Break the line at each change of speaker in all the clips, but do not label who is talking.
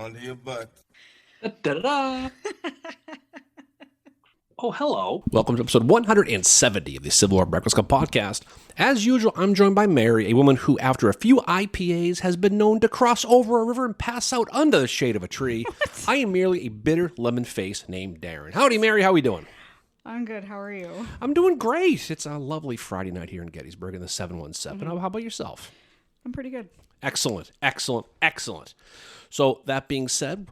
onto your butt.
Da-da-da. Oh, hello. Welcome to episode 170 of the Civil War Breakfast Club podcast. As usual, I'm joined by Mary, a woman who, after a few IPAs, has been known to cross over a river and pass out under the shade of a tree. I am merely a bitter lemon face named Darren. Howdy, Mary. How are we doing?
I'm good. How are you?
I'm doing great. It's a lovely Friday night here in Gettysburg in the 717. How about yourself?
I'm pretty good.
Excellent, excellent, excellent. So, that being said,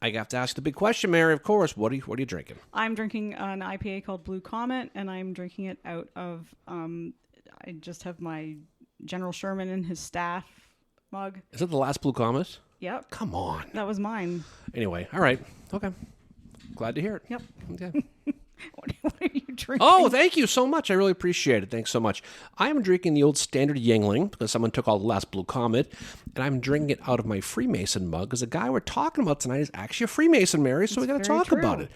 I have to ask the big question, Mary, of course. What are you drinking?
I'm drinking an IPA called Blue Comet, and I'm drinking it out of, I just have my General Sherman and his staff mug.
Is that the last Blue Comet?
Yep.
Come on.
That was mine.
Anyway, all right. Okay. Glad to hear it.
Yep.
Okay.
What are you drinking?
Oh, thank you so much. I really appreciate it. Thanks so much. I am drinking the old standard Yingling because someone took all the last Blue Comet, and I'm drinking it out of my Freemason mug because the guy we're talking about tonight is actually a Freemason, Mary, so we got to talk about it.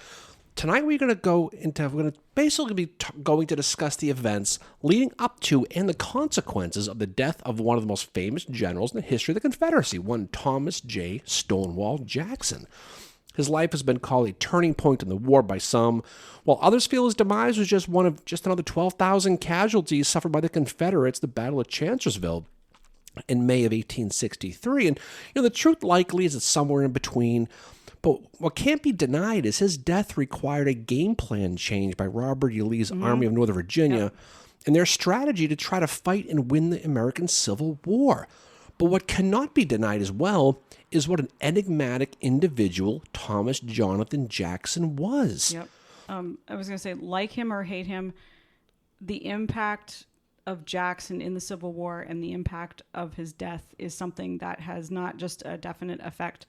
Tonight we're going to basically be going to discuss the events leading up to and the consequences of the death of one of the most famous generals in the history of the Confederacy, one Thomas J. Stonewall Jackson. His life has been called a turning point in the war by some, while others feel his demise was just one of another 12,000 casualties suffered by the Confederates at the Battle of Chancellorsville in May of 1863. And the truth likely is it's somewhere in between. But what can't be denied is his death required a game plan change by Robert E. Lee's Army of Northern Virginia and their strategy to try to fight and win the American Civil War. But what cannot be denied as well is what an enigmatic individual Thomas Jonathan Jackson was.
Yep. I was going to say, like him or hate him, the impact of Jackson in the Civil War and the impact of his death is something that has not just a definite effect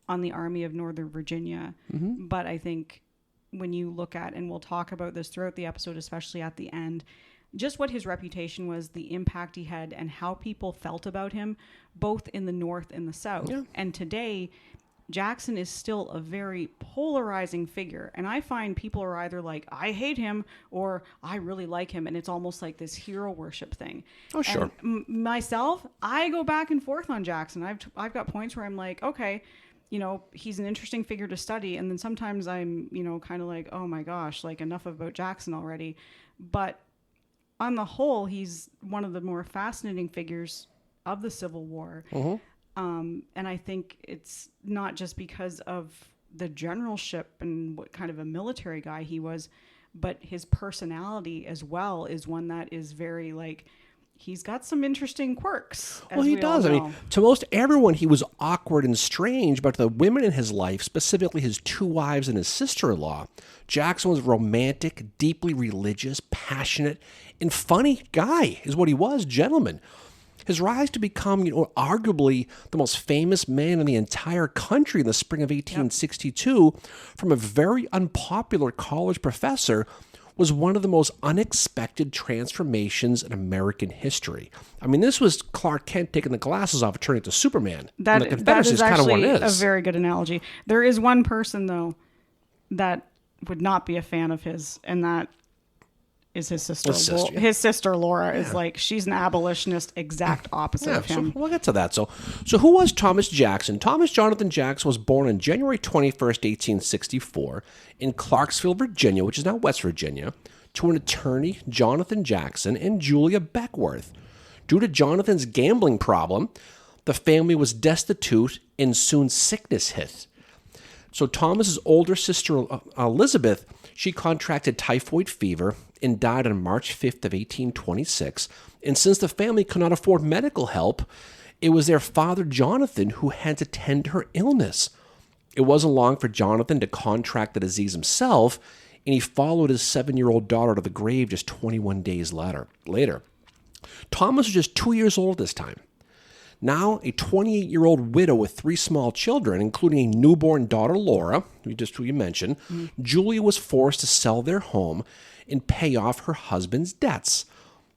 on the Army of Northern Virginia, but I think when you look at, and we'll talk about this throughout the episode, especially at the end, just what his reputation was, the impact he had, and how people felt about him, both in the North and the South. Yeah. And today, Jackson is still a very polarizing figure. And I find people are either like, I hate him, or I really like him. And it's almost like this hero worship thing.
Oh, sure.
Myself, I go back and forth on Jackson. I've got points where I'm like, okay, he's an interesting figure to study. And then sometimes I'm, kind of like, oh my gosh, like enough about Jackson already. But on the whole, he's one of the more fascinating figures of the Civil War. And I think it's not just because of the generalship and what kind of a military guy he was, but his personality as well is one that is very he's got some interesting quirks.
Well, he does. I mean, to most everyone, he was awkward and strange, but to the women in his life, specifically his two wives and his sister-in-law, Jackson was a romantic, deeply religious, passionate, and funny guy, is what he was, gentleman. His rise to become, arguably the most famous man in the entire country in the spring of 1862 from a very unpopular college professor was one of the most unexpected transformations in American history. I mean, this was Clark Kent taking the glasses off and turning into Superman.
That is actually a very good analogy. There is one person, though, that would not be a fan of his, and that is his sister. His sister Laura is she's an abolitionist, exact opposite of him.
So we'll get to that. So who was Thomas Jackson? Thomas Jonathan Jackson was born on January 21st, 1864 in Clarksville, Virginia, which is now West Virginia, to an attorney, Jonathan Jackson, and Julia Beckworth. Due to Jonathan's gambling problem, the family was destitute and soon sickness hit. So Thomas's older sister, Elizabeth, she contracted typhoid fever and died on March 5th of 1826. And since the family could not afford medical help, it was their father, Jonathan, who had to tend to her illness. It wasn't long for Jonathan to contract the disease himself, and he followed his 7-year-old daughter to the grave just 21 days later. Thomas was just 2 years old this time. Now, a 28-year-old widow with 3 small children, including a newborn daughter, Laura, who you mentioned, Julia was forced to sell their home and pay off her husband's debts.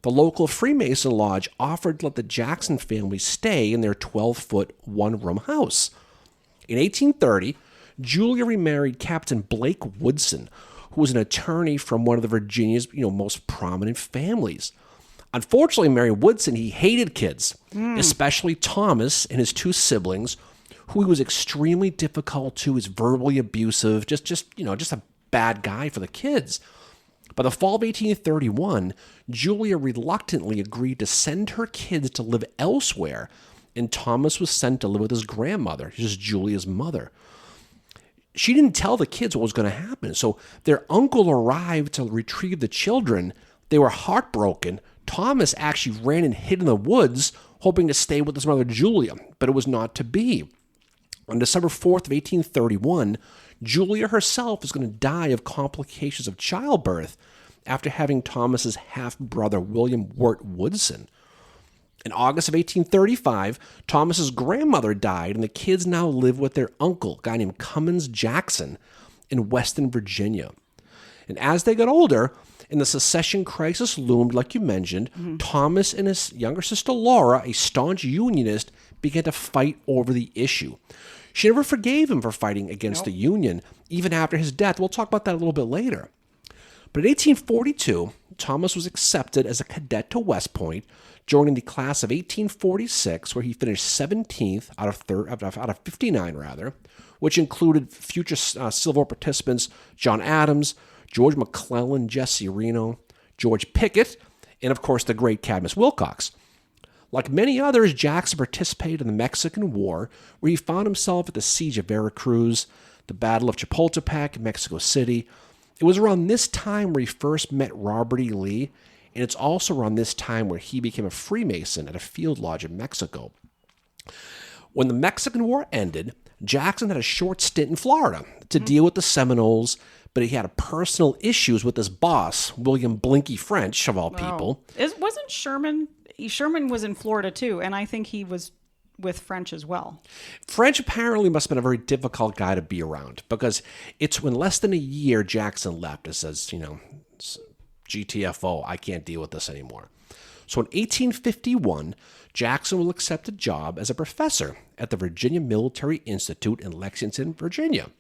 The local Freemason lodge offered to let the Jackson family stay in their 12-foot, one-room house. In 1830, Julia remarried Captain Blake Woodson, who was an attorney from one of the Virginia's most prominent families. Unfortunately, Mary Woodson, he hated kids, especially Thomas and his 2 siblings, who he was extremely difficult to, is verbally abusive, just a bad guy for the kids. By the fall of 1831, Julia reluctantly agreed to send her kids to live elsewhere, and Thomas was sent to live with his grandmother, just Julia's mother. She didn't tell the kids what was going to happen, so their uncle arrived to retrieve the children. They were heartbroken. Thomas actually ran and hid in the woods, hoping to stay with his mother Julia, but it was not to be. On December 4th of 1831, Julia herself is going to die of complications of childbirth after having Thomas's half-brother William Wirt Woodson. In August of 1835, Thomas's grandmother died, and the kids now live with their uncle, a guy named Cummins Jackson, in Western Virginia. And as they got older, and the secession crisis loomed, like you mentioned, Thomas and his younger sister Laura, a staunch Unionist, began to fight over the issue. She never forgave him for fighting against the Union, even after his death. We'll talk about that a little bit later. But in 1842, Thomas was accepted as a cadet to West Point, joining the class of 1846, where he finished 17th out of 59, which included future Civil War participants John Adams, George McClellan, Jesse Reno, George Pickett, and of course the great Cadmus Wilcox. Like many others, Jackson participated in the Mexican War, where he found himself at the Siege of Veracruz, the Battle of Chapultepec, Mexico City. It was around this time where he first met Robert E. Lee, and it's also around this time where he became a Freemason at a field lodge in Mexico. When the Mexican War ended, Jackson had a short stint in Florida to deal with the Seminoles, but he had personal issues with his boss, William Blinky French, of all people.
Wasn't Sherman was in Florida too, and I think he was with French as well.
French apparently must have been a very difficult guy to be around, because it's when less than a year Jackson left, it says, GTFO, I can't deal with this anymore. So in 1851, Jackson will accept a job as a professor at the Virginia Military Institute in Lexington, Virginia.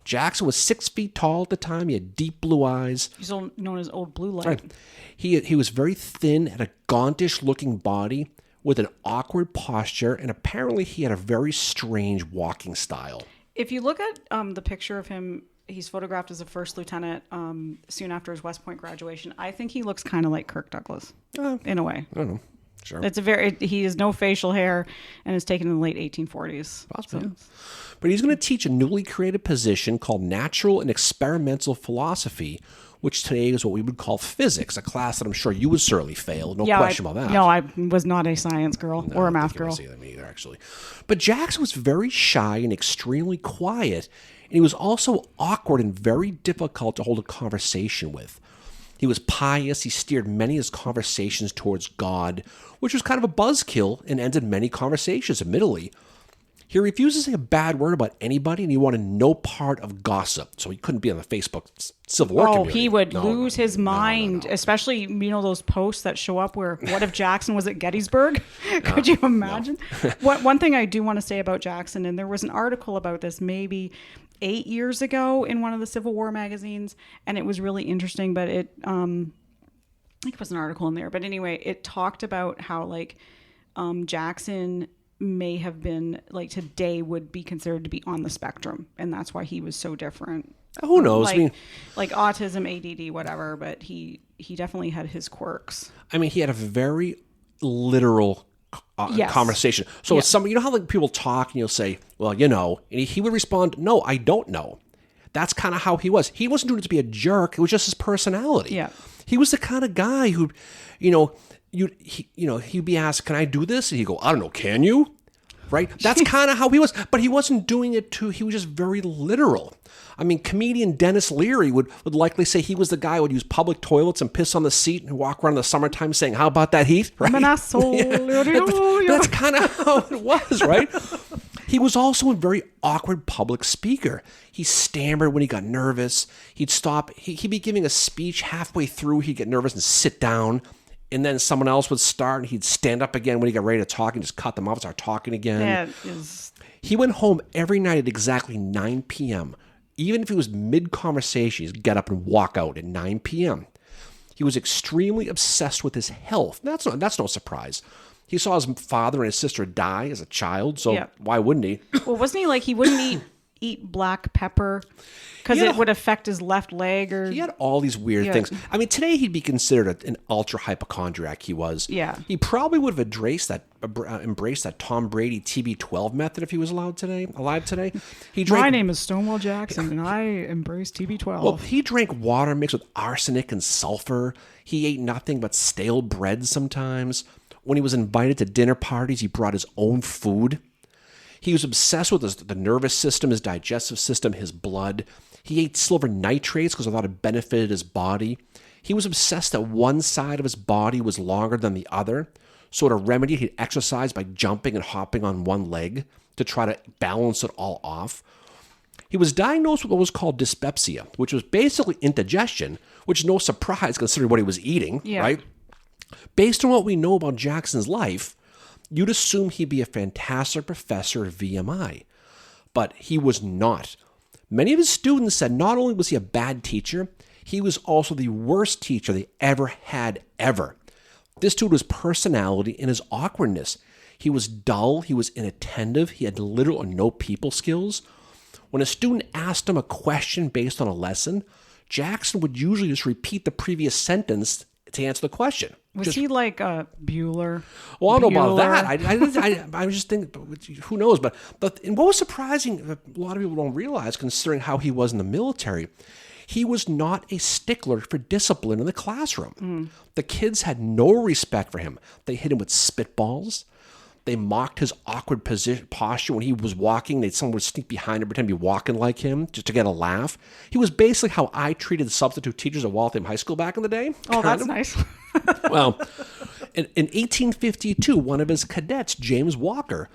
Jackson was 6 feet tall at the time. He had deep blue eyes.
He's known as Old Blue Light.
Right. He was very thin, had a gauntish-looking body with an awkward posture, and apparently he had a very strange walking style.
If you look at the picture of him, he's photographed as a first lieutenant soon after his West Point graduation. I think he looks kind of like Kirk Douglas in a way.
I don't know. Sure.
He has no facial hair and is taken in the late 1840s.
Possibly. So. But he's going to teach a newly created position called Natural and Experimental Philosophy, which today is what we would call physics, a class that I'm sure you would certainly fail. No question about that.
No, I was not a science girl or a math girl.
Me either, actually. But Jackson was very shy and extremely quiet, and he was also awkward and very difficult to hold a conversation with. He was pious. He steered many of his conversations towards God, which was kind of a buzzkill and ended many conversations, admittedly. He refused to say a bad word about anybody, and he wanted no part of gossip. So he couldn't be on the Facebook Civil War community.
He would lose his mind, especially, those posts that show up where, what if Jackson was at Gettysburg? Could you imagine? One thing I do want to say about Jackson, and there was an article about this maybe 8 years ago in one of the Civil War magazines, and it was really interesting, but I think it was an article in there. But anyway, it talked about how, Jackson may have been, today would be considered to be on the spectrum, and that's why he was so different.
Who knows?
Like autism, ADD, whatever, but he definitely had his quirks.
He had a very literal conversation. So it's something, how people talk and you'll say, well, and he would respond, no, I don't know. That's kind of how he was. He wasn't doing it to be a jerk. It was just his personality.
Yeah.
He was the kind of guy who, he'd be asked, can I do this? And he'd go, I don't know, can you? Right? That's kind of how he was. But he wasn't doing it he was just very literal. Comedian Dennis Leary would likely say he was the guy who would use public toilets and piss on the seat and walk around in the summertime saying, how about that heat? Right?
I'm an asshole.
That's kind of how it was, right? He was also a very awkward public speaker. He stammered when he got nervous. He'd stop. He'd be giving a speech halfway through. He'd get nervous and sit down. And then someone else would start, and he'd stand up again when he got ready to talk and just cut them off and start talking again. He went home every night at exactly 9 p.m. Even if he was mid-conversation, he'd get up and walk out at 9 p.m. He was extremely obsessed with his health. That's no surprise. He saw his father and his sister die as a child, so
Yeah.
why wouldn't he?
Well, wasn't he like he wouldn't eat black pepper because
Yeah.
it would affect his left leg? Or
He had all these weird
Yeah.
things. I mean, today he'd be considered an ultra hypochondriac. He was.
Yeah.
He probably would have embraced that Tom Brady TB12 method if he was alive today. He drank.
My name is Stonewall Jackson, and I embrace TB12.
Well, he drank water mixed with arsenic and sulfur. He ate nothing but stale bread sometimes. When he was invited to dinner parties, he brought his own food. He was obsessed with the nervous system, his digestive system, his blood. He ate silver nitrates because he thought it benefited his body. He was obsessed that one side of his body was longer than the other. So to remedy, he'd exercise by jumping and hopping on one leg to try to balance it all off. He was diagnosed with what was called dyspepsia, which was basically indigestion, which is no surprise considering what he was eating, right? Based on what we know about Jackson's life, you'd assume he'd be a fantastic professor at VMI, but he was not. Many of his students said not only was he a bad teacher, he was also the worst teacher they ever had ever. This dude was personality and his awkwardness. He was dull, he was inattentive, he had little or no people skills. When a student asked him a question based on a lesson, Jackson would usually just repeat the previous sentence to answer the question.
Was he like a Bueller?
Well, I don't know
Bueller?
about that. I was just thinking, who knows? But and what was surprising, a lot of people don't realize, considering how he was in the military, he was not a stickler for discipline in the classroom. The kids had no respect for him. They hit him with spitballs. They mocked his awkward posture when he was walking. Someone would sneak behind him, pretend to be walking like him, just to get a laugh. He was basically how I treated substitute teachers at Waltham High School back in the day.
Oh, that's nice.
Well, in 1852, one of his cadets, James Walker,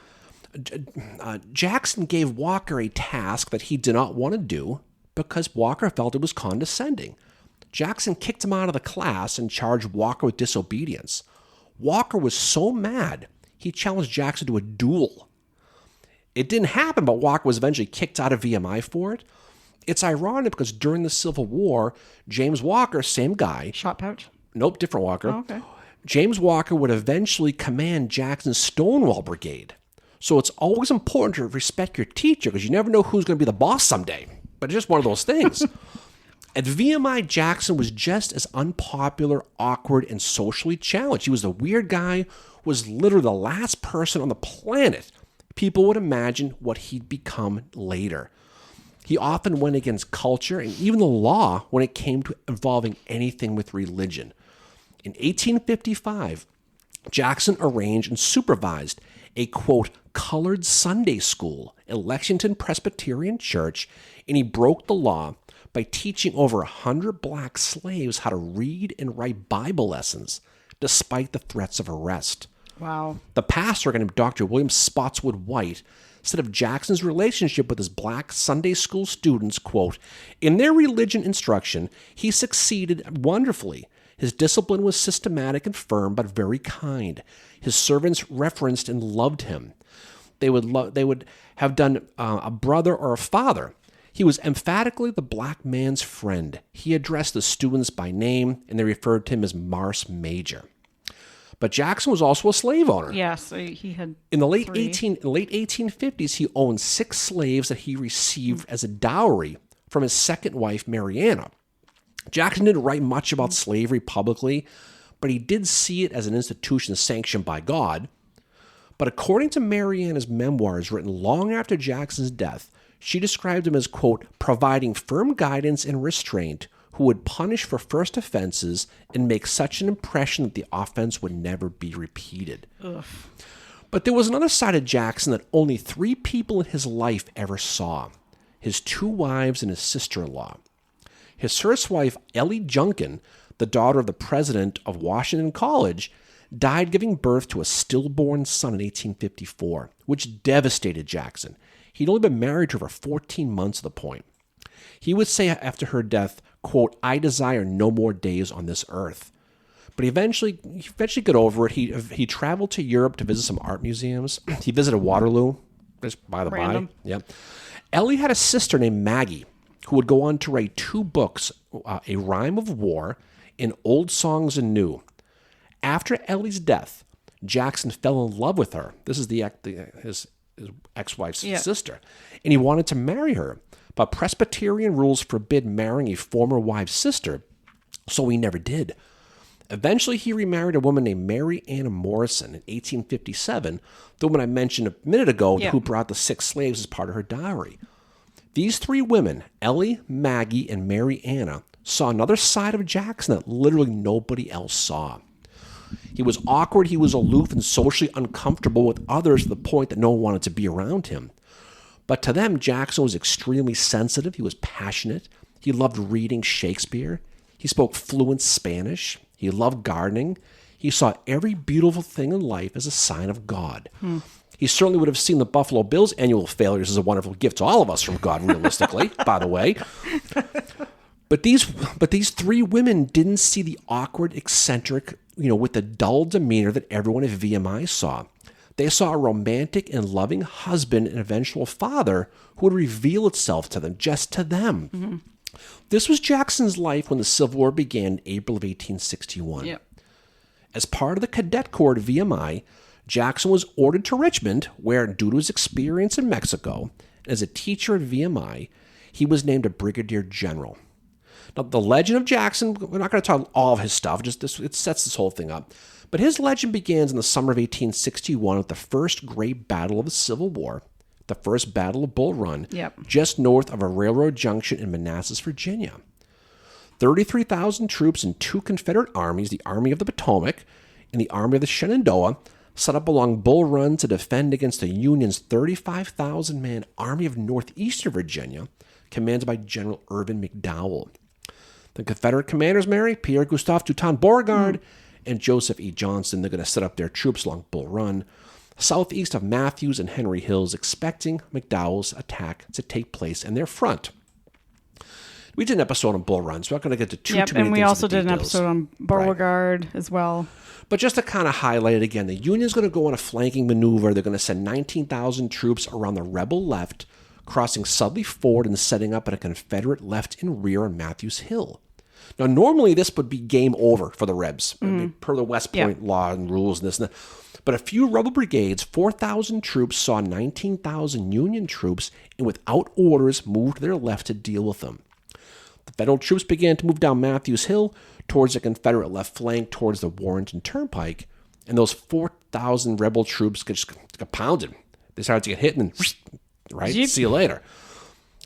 Jackson gave Walker a task that he did not want to do because Walker felt it was condescending. Jackson kicked him out of the class and charged Walker with disobedience. Walker was so mad, he challenged Jackson to a duel. It didn't happen, but Walker was eventually kicked out of VMI for it. It's ironic because during the Civil War, James Walker, same guy.
Shot pouch?
Nope, different Walker.
Oh, okay.
James Walker would eventually command Jackson's Stonewall Brigade. So it's always important to respect your teacher because you never know who's going to be the boss someday. But it's just one of those things. At VMI, Jackson was just as unpopular, awkward, and socially challenged. He was the weird guy, was literally the last person on the planet people would imagine what he'd become later. He often went against culture and even the law when it came to involving anything with religion. In 1855, Jackson arranged and supervised a, quote, colored Sunday school at Lexington Presbyterian Church, and he broke the law by teaching over 100 black slaves how to read and write Bible lessons, despite the threats of arrest.
Wow.
The pastor, named Dr. William Spotswood White, said of Jackson's relationship with his black Sunday school students, quote, in their religion instruction, he succeeded wonderfully. His discipline was systematic and firm, but very kind. His servants reverenced and loved him. They would have done a brother or a father. He was emphatically the black man's friend. He addressed the students by name, and they referred to him as Mars Major. But Jackson was also a slave owner.
Yes, he had.
In the late
3.
1850s, he owned 6 slaves that he received as a dowry from his second wife, Mariana. Jackson didn't write much about slavery publicly, but he did see it as an institution sanctioned by God. But according to Mariana's memoirs written long after Jackson's death, she described him as, quote, providing firm guidance and restraint, who would punish for first offenses and make such an impression that the offense would never be repeated.
Ugh.
But there was another side of Jackson that only 3 people in his life ever saw: his 2 wives and his sister-in-law. His first wife, Ellie Junkin, the daughter of the president of Washington College, died giving birth to a stillborn son in 1854, which devastated Jackson. He'd only been married to her for 14 months at the point. He would say after her death, quote, I desire no more days on this earth. But he eventually got over it. He traveled to Europe to visit some art museums. He visited Waterloo, just by the
Random.
by. Yeah. Ellie had a sister named Maggie, who would go on to write 2 books, A Rhyme of War and Old Songs and New. After Ellie's death, Jackson fell in love with her. This is his ex-wife's sister. And he wanted to marry her. But Presbyterian rules forbid marrying a former wife's sister, so he never did. Eventually, he remarried a woman named Mary Anna Morrison in 1857, the woman I mentioned a minute ago who brought the 6 slaves as part of her dowry. These 3 women, Ellie, Maggie, and Mary Anna, saw another side of Jackson that literally nobody else saw. He was awkward, he was aloof, and socially uncomfortable with others to the point that no one wanted to be around him. But to them, Jackson was extremely sensitive, he was passionate, he loved reading Shakespeare, he spoke fluent Spanish, he loved gardening, he saw every beautiful thing in life as a sign of God. He certainly would have seen the Buffalo Bills' annual failures as a wonderful gift to all of us from God, realistically, by the way. But these 3 women didn't see the awkward, eccentric, with the dull demeanor that everyone at VMI saw. They saw a romantic and loving husband and eventual father who would reveal itself to them, just to them. Mm-hmm. This was Jackson's life when the Civil War began in April of 1861. Yep. As part of the Cadet Corps at VMI, Jackson was ordered to Richmond, where, due to his experience in Mexico, and as a teacher at VMI, he was named a brigadier general. Now, the legend of Jackson, we're not going to talk all of his stuff, it sets this whole thing up. But his legend begins in the summer of 1861 with the first great battle of the Civil War, the first Battle of Bull Run, just north of a railroad junction in Manassas, Virginia. 33,000 troops in 2 Confederate armies, the Army of the Potomac and the Army of the Shenandoah, set up along Bull Run to defend against the Union's 35,000-man Army of Northeastern Virginia, commanded by General Irvin McDowell. The Confederate commanders, Mary, Pierre Gustave Toutant Beauregard, and Joseph E. Johnston, they're going to set up their troops along Bull Run, southeast of Matthews and Henry Hills, expecting McDowell's attack to take place in their front. We did an episode on Bull Run, so we're not going to get to too many things.
And we also did an episode on Beauregard as well.
But just to kind of highlight it again, the Union's going to go on a flanking maneuver. They're going to send 19,000 troops around the rebel left, crossing Sudley Ford and setting up at a Confederate left and rear on Matthews Hill. Now, normally this would be game over for the Rebs, per the West Point law and rules and this and that. But a few rebel brigades, 4,000 troops, saw 19,000 Union troops and without orders moved to their left to deal with them. The Federal troops began to move down Matthews Hill towards the Confederate left flank towards the Warrenton Turnpike, and those 4,000 rebel troops got pounded. They started to get hit and, see you later.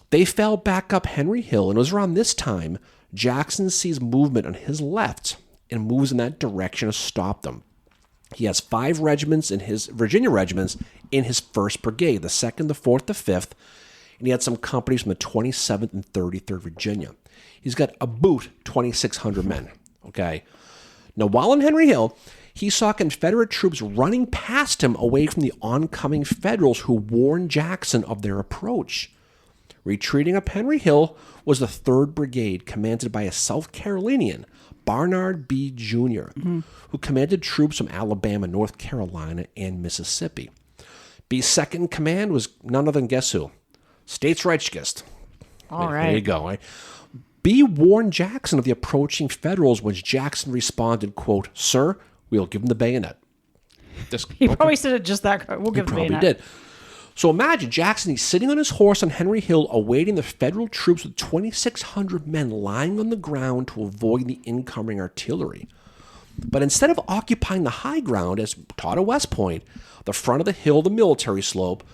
They fell back up Henry Hill, and it was around this time Jackson sees movement on his left and moves in that direction to stop them. He has 5 regiments in his Virginia regiments in his 1st Brigade, the 2nd, the 4th, the 5th, and he had some companies from the 27th and 33rd Virginia. He's got a boot 2,600 men, okay? Now, while in Henry Hill, he saw Confederate troops running past him away from the oncoming Federals who warned Jackson of their approach. Retreating up Henry Hill was the 3rd Brigade, commanded by a South Carolinian, Barnard B. Jr., who commanded troops from Alabama, North Carolina, and Mississippi. B's second in command was none other than guess who? States Reichsgist.
All right.
There you go. Right? B warned Jackson of the approaching Federals, when Jackson responded, quote, "Sir, we'll give him the bayonet."
He probably said it just that. We'll give him the bayonet.
He probably did. So imagine Jackson, he's sitting on his horse on Henry Hill, awaiting the Federal troops with 2,600 men lying on the ground to avoid the incoming artillery. But instead of occupying the high ground, as taught at West Point, the front of the hill, the military slope,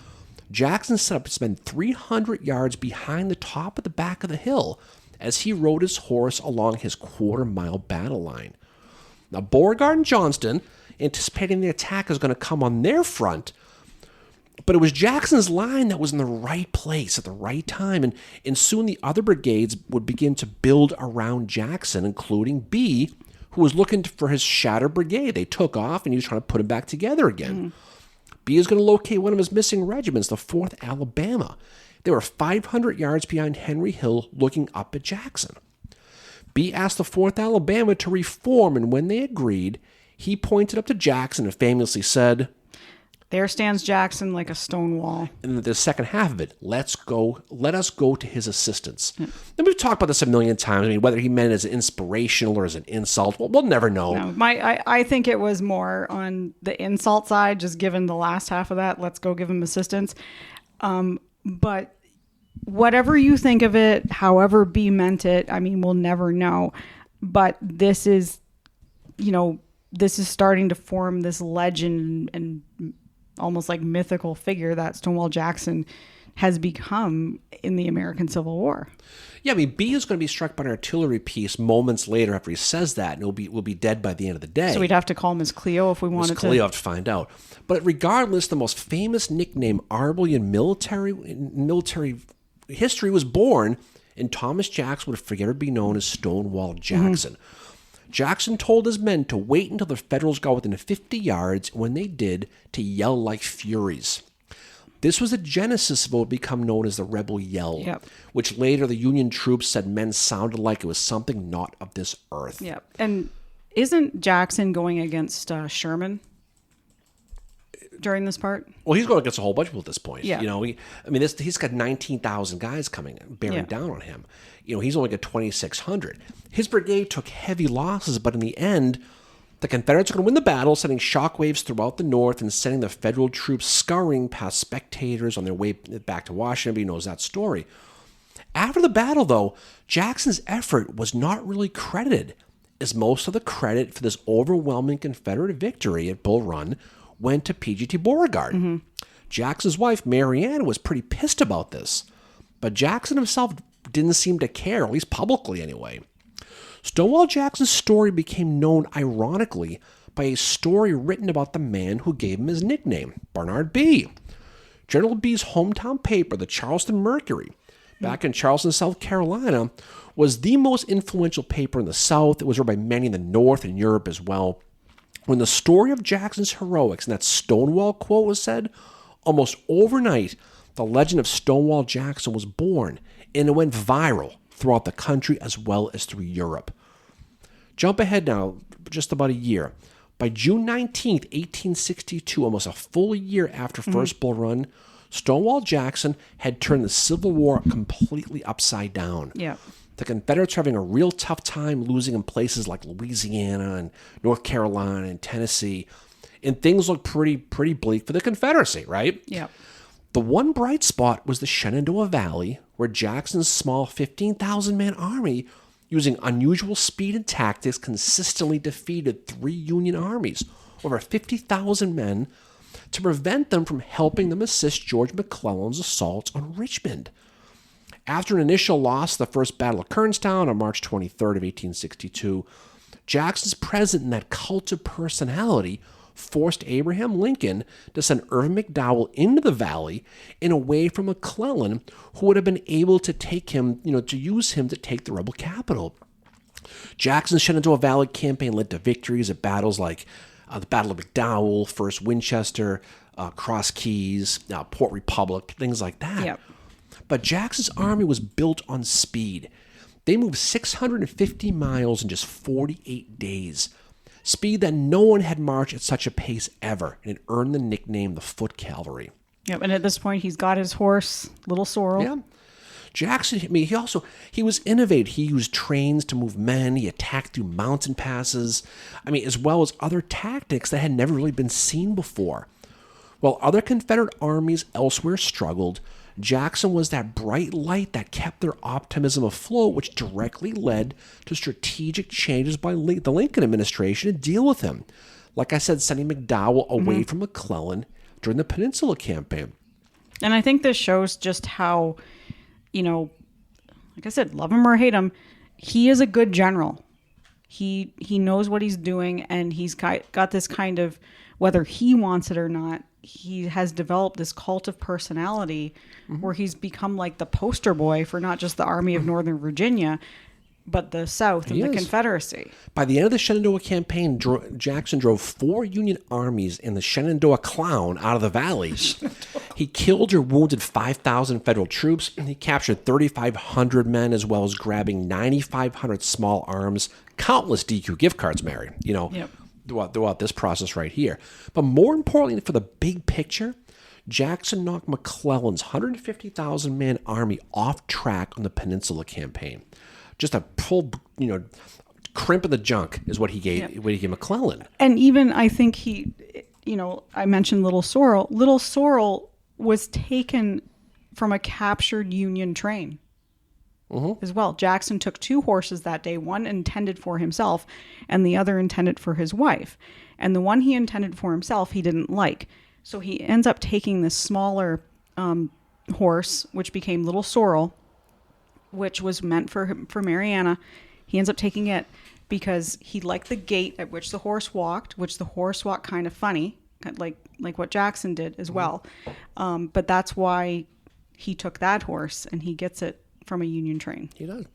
Jackson set up to spend 300 yards behind the top of the back of the hill as he rode his horse along his quarter-mile battle line. Now, Beauregard and Johnston, anticipating the attack is going to come on their front, but it was Jackson's line that was in the right place at the right time, and soon the other brigades would begin to build around Jackson, including B, who was looking for his shattered brigade. They took off, and he was trying to put it back together again. B is going to locate one of his missing regiments, the 4th Alabama. They were 500 yards behind Henry Hill, looking up at Jackson. B asked the 4th Alabama to reform, and when they agreed, he pointed up to Jackson and famously said,
There stands Jackson like a stone wall.
And the second half of it, let us go to his assistance. And we've talked about this a million times. I mean, whether he meant it as an inspirational or as an insult, we'll never know.
No, I think it was more on the insult side, just given the last half of that, let's go give him assistance. But whatever you think of it, however B meant it, I mean, we'll never know. But this is, this is starting to form this legend and almost like mythical figure that Stonewall Jackson has become in the American Civil War.
Yeah, I mean, B is going to be struck by an artillery piece moments later after he says that, and we'll be dead by the end of the day.
So we'd have to call him as Cleo if we wanted to.
Cleo, have to find out. But regardless, the most famous nickname arguably in military history was born, and Thomas Jackson would forever be known as Stonewall Jackson. Jackson told his men to wait until the Federals got within 50 yards, and when they did, to yell like furies. This was the genesis of what would become known as the Rebel Yell, which later the Union troops said men sounded like it was something not of this earth.
Yep. And isn't Jackson going against Sherman during this part?
Well, he's going against a whole bunch of people at this point.
Yeah.
He's got 19,000 guys bearing down on him. He's only got 2,600. His brigade took heavy losses, but in the end, the Confederates are going to win the battle, sending shockwaves throughout the North and sending the Federal troops scurrying past spectators on their way back to Washington. Everybody knows that story. After the battle, though, Jackson's effort was not really credited, as most of the credit for this overwhelming Confederate victory at Bull Run went to P.G.T. Beauregard. Jackson's wife, Mary Ann, was pretty pissed about this, but Jackson himself didn't seem to care, at least publicly anyway. Stonewall Jackson's story became known, ironically, by a story written about the man who gave him his nickname, Barnard B. General B's hometown paper, the Charleston Mercury, back in Charleston, South Carolina, was the most influential paper in the South. It was read by many in the North and Europe as well. When the story of Jackson's heroics and that Stonewall quote was said, almost overnight, the legend of Stonewall Jackson was born, and it went viral throughout the country as well as through Europe. Jump ahead now, just about a year. By June 19th, 1862, almost a full year after First Bull Run, Stonewall Jackson had turned the Civil War completely upside down.
Yeah.
The Confederates were having a real tough time losing in places like Louisiana and North Carolina and Tennessee, and things looked pretty bleak for the Confederacy, right?
Yeah.
The one bright spot was the Shenandoah Valley, where Jackson's small 15,000-man army, using unusual speed and tactics, consistently defeated 3 Union armies, over 50,000 men, to prevent them from helping them assist George McClellan's assaults on Richmond. After an initial loss, the First Battle of Kernstown on March 23rd of 1862, Jackson's presence in that cult of personality forced Abraham Lincoln to send Irvin McDowell into the valley and away from McClellan, who would have been able to take him, to use him to take the rebel capital. Jackson's Shenandoah Valley campaign led to victories at battles like the Battle of McDowell, First Winchester, Cross Keys, Port Republic, things like that.
Yep.
But Jackson's army was built on speed. They moved 650 miles in just 48 days. Speed that no one had marched at such a pace ever, and it earned the nickname the Foot Cavalry.
Yep, and at this point, he's got his horse, Little Sorrel.
Yeah. Jackson, he was innovative. He used trains to move men. He attacked through mountain passes, as well as other tactics that had never really been seen before. While other Confederate armies elsewhere struggled, Jackson was that bright light that kept their optimism afloat, which directly led to strategic changes by the Lincoln administration to deal with him. Like I said, sending McDowell away from McClellan during the Peninsula Campaign.
And I think this shows just how, like I said, love him or hate him, he is a good general. He knows what he's doing, and he's got this kind of, whether he wants it or not, he has developed this cult of personality where he's become like the poster boy for not just the Army of Northern Virginia, but the South and the Confederacy.
By the end of the Shenandoah campaign, Jackson drove 4 Union armies and the Shenandoah Clown out of the valley. He killed or wounded 5,000 Federal troops. He captured 3,500 men, as well as grabbing 9,500 small arms, countless DQ gift cards, Mary.
Yep.
throughout this process right here. But more importantly, for the big picture, Jackson knocked McClellan's 150,000-man army off track on the Peninsula Campaign. Just a full, crimp in the junk is what he gave McClellan.
And even I think I mentioned Little Sorrel. Little Sorrel was taken from a captured Union train as well. Jackson took 2 horses that day, one intended for himself and the other intended for his wife. And the one he intended for himself, he didn't like. So he ends up taking this smaller horse, which became Little Sorrel, which was meant for Mariana. He ends up taking it because he liked the gait at which the horse walked, which the horse walked kind of funny, like what Jackson did as well. But that's why he took that horse, and he gets it from a Union train.
He does.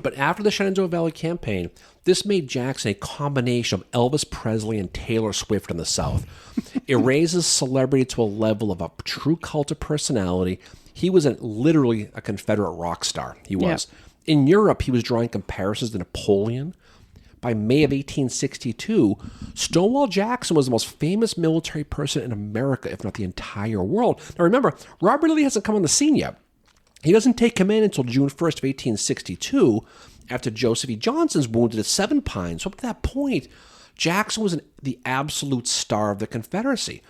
But after the Shenandoah Valley Campaign, this made Jackson a combination of Elvis Presley and Taylor Swift in the South. It raises celebrity to a level of a true cult of personality. He was literally a Confederate rock star. He was. Yeah. In Europe, he was drawing comparisons to Napoleon. By May of 1862, Stonewall Jackson was the most famous military person in America, if not the entire world. Now remember, Robert Lee hasn't come on the scene yet. He doesn't take command until June 1st of 1862, after Joseph E. Johnson's wounded at Seven Pines. So up to that point, Jackson was the absolute star of the Confederacy.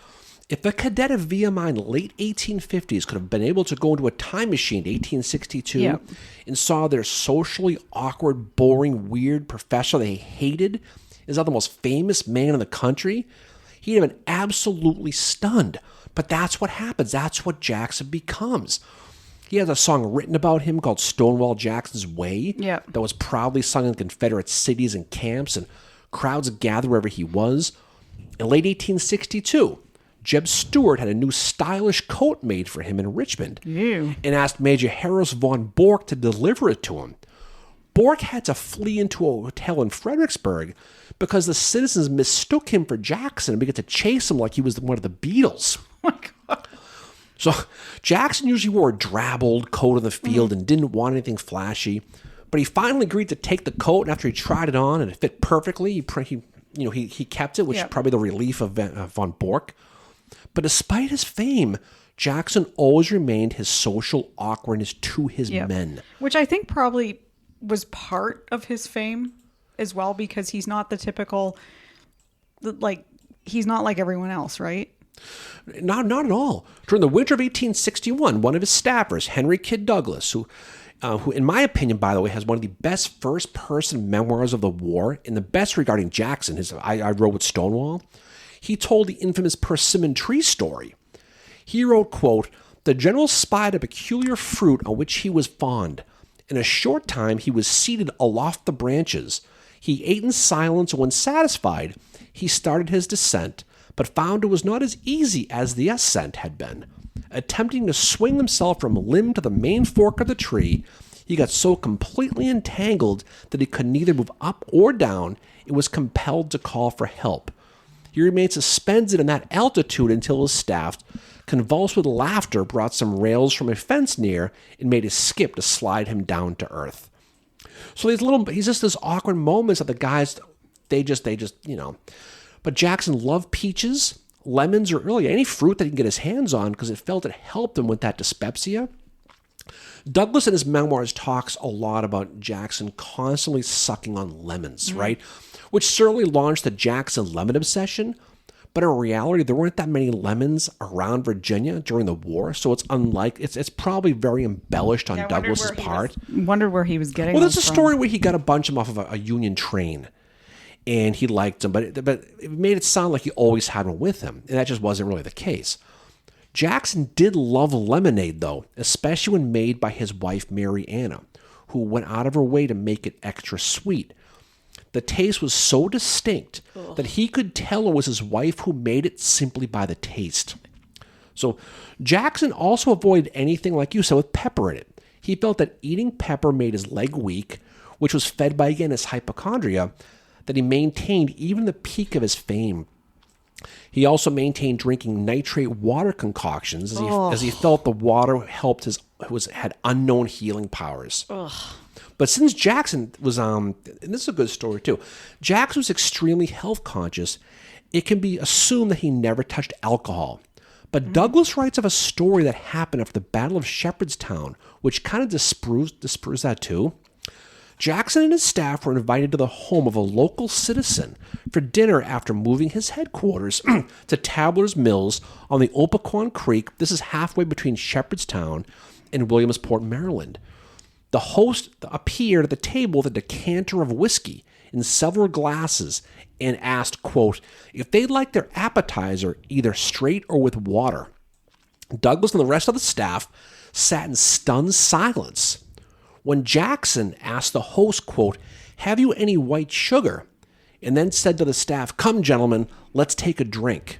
If a cadet of VMI in the late 1850s could have been able to go into a time machine to 1862 and saw their socially awkward, boring, weird professor they hated is now the most famous man in the country, he'd have been absolutely stunned. But that's what happens. That's what Jackson becomes. He has a song written about him called Stonewall Jackson's Way that was proudly sung in Confederate cities and camps, and crowds gathered wherever he was. In late 1862, Jeb Stuart had a new stylish coat made for him in Richmond and asked Major Harris von Bork to deliver it to him. Bork had to flee into a hotel in Fredericksburg because the citizens mistook him for Jackson and began to chase him like he was one of the Beatles.
Oh my God.
So Jackson usually wore a drab old coat in the field and didn't want anything flashy. But he finally agreed to take the coat, and after he tried it on and it fit perfectly, he kept it, which is probably the relief of von Bork. But despite his fame, Jackson always remained his social awkwardness to his men.
Which I think probably was part of his fame as well, because he's not the typical, he's not like everyone else, right?
Not at all. During the winter of 1861, one of his staffers, Henry Kidd Douglas, who in my opinion, by the way, has one of the best first-person memoirs of the war, and the best regarding Jackson, I wrote with Stonewall, he told the infamous persimmon tree story. He wrote, quote, "The general spied a peculiar fruit on which he was fond. In a short time he was seated aloft the branches. He ate in silence, and when satisfied, he started his descent, but found it was not as easy as the ascent had been. Attempting to swing himself from limb to the main fork of the tree, he got so completely entangled that he could neither move up or down, and was compelled to call for help. He remained suspended in that altitude until his staff, convulsed with laughter, brought some rails from a fence near and made a skip to slide him down to earth." So he's just this awkward moments that the guys, they just, But Jackson loved peaches, lemons, or really any fruit that he can get his hands on because it felt it helped him with that dyspepsia. Douglas in his memoirs talks a lot about Jackson constantly sucking on lemons, right? Which certainly launched the Jackson lemon obsession. But in reality, there weren't that many lemons around Virginia during the war, so it's it's probably very embellished on Douglas's part.
Wondered where he was getting.
Well, there's a story where he got a bunch of them off of a Union train, and he liked them, but it made it sound like he always had one with him, and that just wasn't really the case. Jackson did love lemonade, though, especially when made by his wife Mary Anna, who went out of her way to make it extra sweet. The taste was so distinct that he could tell it was his wife who made it simply by the taste. So Jackson also avoided anything, like you said, with pepper in it. He felt that eating pepper made his leg weak, which was fed by, again, his hypochondria, that he maintained even the peak of his fame. He also maintained drinking nitrate water concoctions as he felt the water helped had unknown healing powers. But since Jackson was and this is a good story too, Jackson was extremely health conscious, it can be assumed that he never touched alcohol. But Douglas writes of a story that happened after the Battle of Shepherdstown, which kind of disproves that too. Jackson and his staff were invited to the home of a local citizen for dinner after moving his headquarters to Tabler's Mills on the Opequon Creek. This is halfway between Shepherdstown and Williamsport, Maryland. The host appeared at the table with a decanter of whiskey in several glasses and asked, quote, if they'd like their appetizer either straight or with water. Douglas and the rest of the staff sat in stunned silence. When Jackson asked the host, quote, have you any white sugar? And then said to the staff, come, gentlemen, let's take a drink.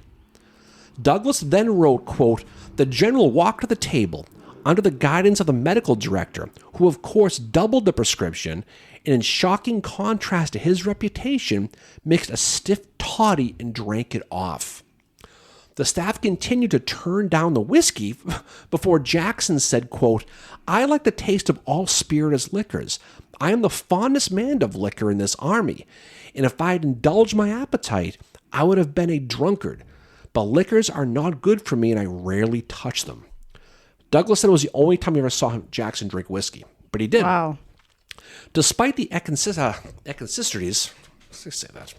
Douglas then wrote, quote, the general walked to the table under the guidance of the medical director, who of course doubled the prescription, and in shocking contrast to his reputation, mixed a stiff toddy and drank it off. The staff continued to turn down the whiskey before Jackson said, quote, I like the taste of all spirituous liquors. I am the fondest man of liquor in this army, and if I had indulged my appetite, I would have been a drunkard. But liquors are not good for me, and I rarely touch them. Douglas said it was the only time he ever saw Jackson drink whiskey, but he did.
Wow.
Despite the eccentricities, let's say that.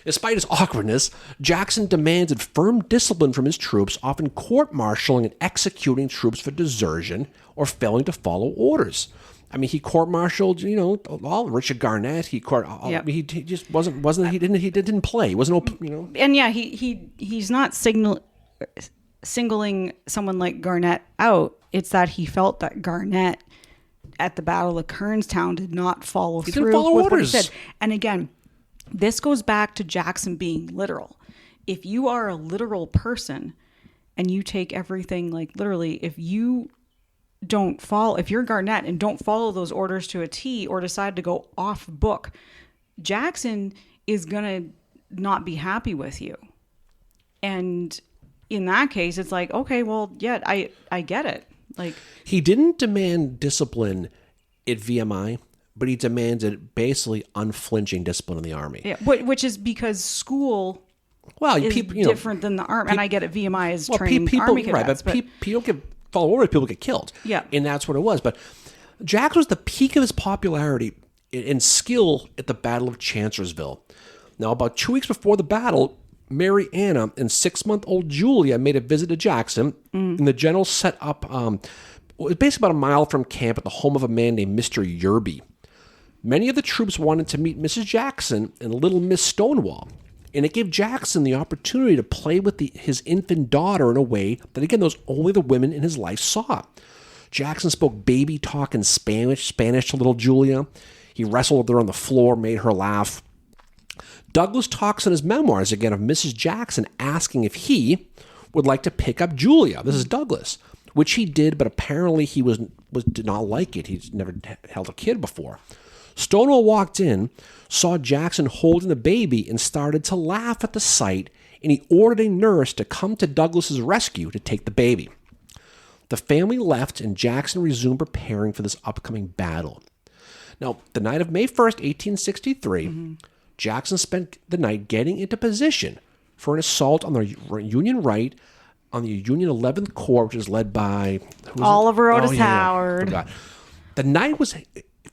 Despite his awkwardness, Jackson demanded firm discipline from his troops, often court-martialing and executing troops for desertion or failing to follow orders. I mean, he court-martialed, all Richard Garnett. He just wasn't. He didn't play. He wasn't.
And yeah, he's not singling someone like Garnett out. It's that he felt that Garnett at the Battle of Kernstown did not follow through with
orders.
what he said. And again, this goes back to Jackson being literal. If you are a literal person and you take everything like literally, if you're Garnett and don't follow those orders to a T or decide to go off book, Jackson is going to not be happy with you. And in that case, it's like, okay, well, yeah, I get it. Like,
he didn't demand discipline at VMI, but he demanded basically unflinching discipline in the army.
Yeah, which is because school is different than the army. And I get it, VMI is training army cadets.
Right, but people follow orders, people get killed.
Yeah.
And that's what it was. But Jack was the peak of his popularity and skill at the Battle of Chancellorsville. Now, about 2 weeks before the battle, Mary Anna and 6-month-old Julia made a visit to Jackson, and the general set up basically about a mile from camp at the home of a man named Mr. Yerby. Many of the troops wanted to meet Mrs. Jackson and little Miss Stonewall, and it gave Jackson the opportunity to play with his infant daughter in a way that, again, those only the women in his life saw. Jackson spoke baby talk in Spanish to little Julia. He wrestled with her on the floor, made her laugh. Douglas talks in his memoirs again of Mrs. Jackson asking if he would like to pick up Julia. This is Douglas, which he did, but apparently he did not like it. He's never held a kid before. Stonewall walked in, saw Jackson holding the baby, and started to laugh at the sight, and he ordered a nurse to come to Douglas's rescue to take the baby. The family left, and Jackson resumed preparing for this upcoming battle. Now, the night of May 1st, 1863, Jackson spent the night getting into position for an assault on the Union right on the Union 11th Corps, which is led by
Oliver Otis Howard.
The night was,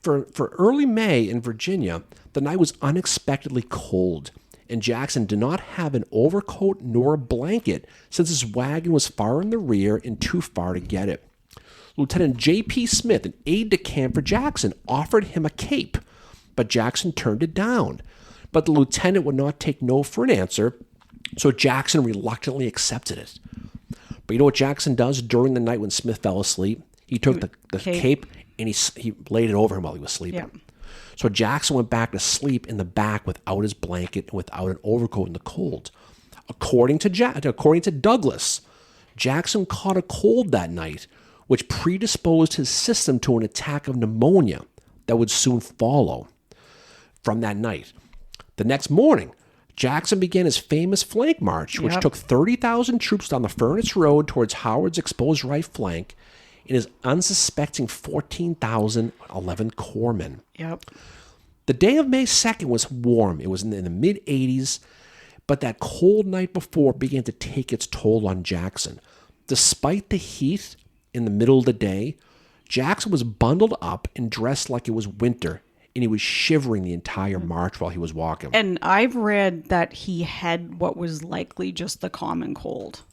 for early May in Virginia, the night was unexpectedly cold, and Jackson did not have an overcoat nor a blanket since his wagon was far in the rear and too far to get it. Lieutenant J.P. Smith, an aide-de-camp for Jackson, offered him a cape, but Jackson turned it down. But the lieutenant would not take no for an answer, so Jackson reluctantly accepted it. But you know what Jackson does during the night when Smith fell asleep? He took the cape and he laid it over him while he was sleeping. Yeah. So Jackson went back to sleep in the back without his blanket and without an overcoat in the cold. According to Douglas, Jackson caught a cold that night, which predisposed his system to an attack of pneumonia that would soon follow from that night. The next morning, Jackson began his famous flank march, which
Yep.
took 30,000 troops down the Furnace Road towards Howard's exposed right flank and his unsuspecting 14,011 corpsmen.
Yep.
The day of May 2nd was warm. It was in the mid-80s, but that cold night before began to take its toll on Jackson. Despite the heat in the middle of the day, Jackson was bundled up and dressed like it was winter, and he was shivering the entire march while he was walking.
And I've read that he had what was likely just the common cold.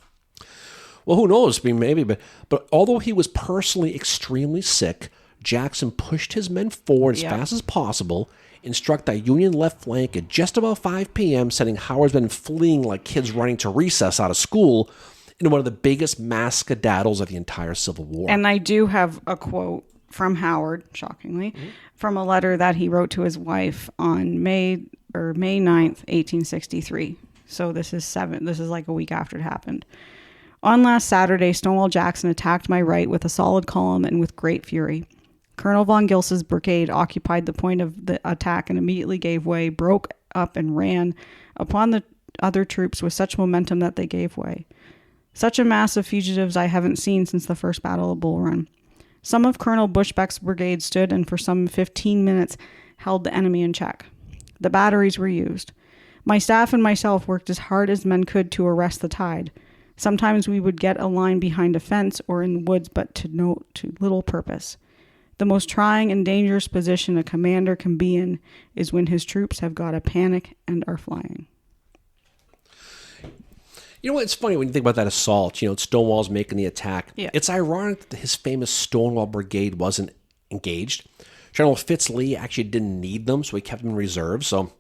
Well, who knows? I mean, maybe, but although he was personally extremely sick, Jackson pushed his men forward as fast as possible and struck that Union left flank at just about 5 p.m., sending Howard's men fleeing like kids running to recess out of school in one of the biggest mass skedaddles of the entire Civil War.
And I do have a quote from Howard, shockingly, from a letter that he wrote to his wife on May 9th, 1863. So this is like a week after it happened. On last Saturday, Stonewall Jackson attacked my right with a solid column and with great fury. Colonel von Gilsa's brigade occupied the point of the attack and immediately gave way, broke up and ran upon the other troops with such momentum that they gave way. Such a mass of fugitives I haven't seen since the first Battle of Bull Run. Some of Colonel Bushbeck's brigade stood and for some 15 minutes held the enemy in check. The batteries were used. My staff and myself worked as hard as men could to arrest the tide. Sometimes we would get a line behind a fence or in the woods, but to little purpose. The most trying and dangerous position a commander can be in is when his troops have got a panic and are flying.
You know what? It's funny when you think about that assault. You know, Stonewall's making the attack.
Yeah.
It's ironic that his famous Stonewall Brigade wasn't engaged. General Fitz Lee actually didn't need them, so he kept them in reserve. So,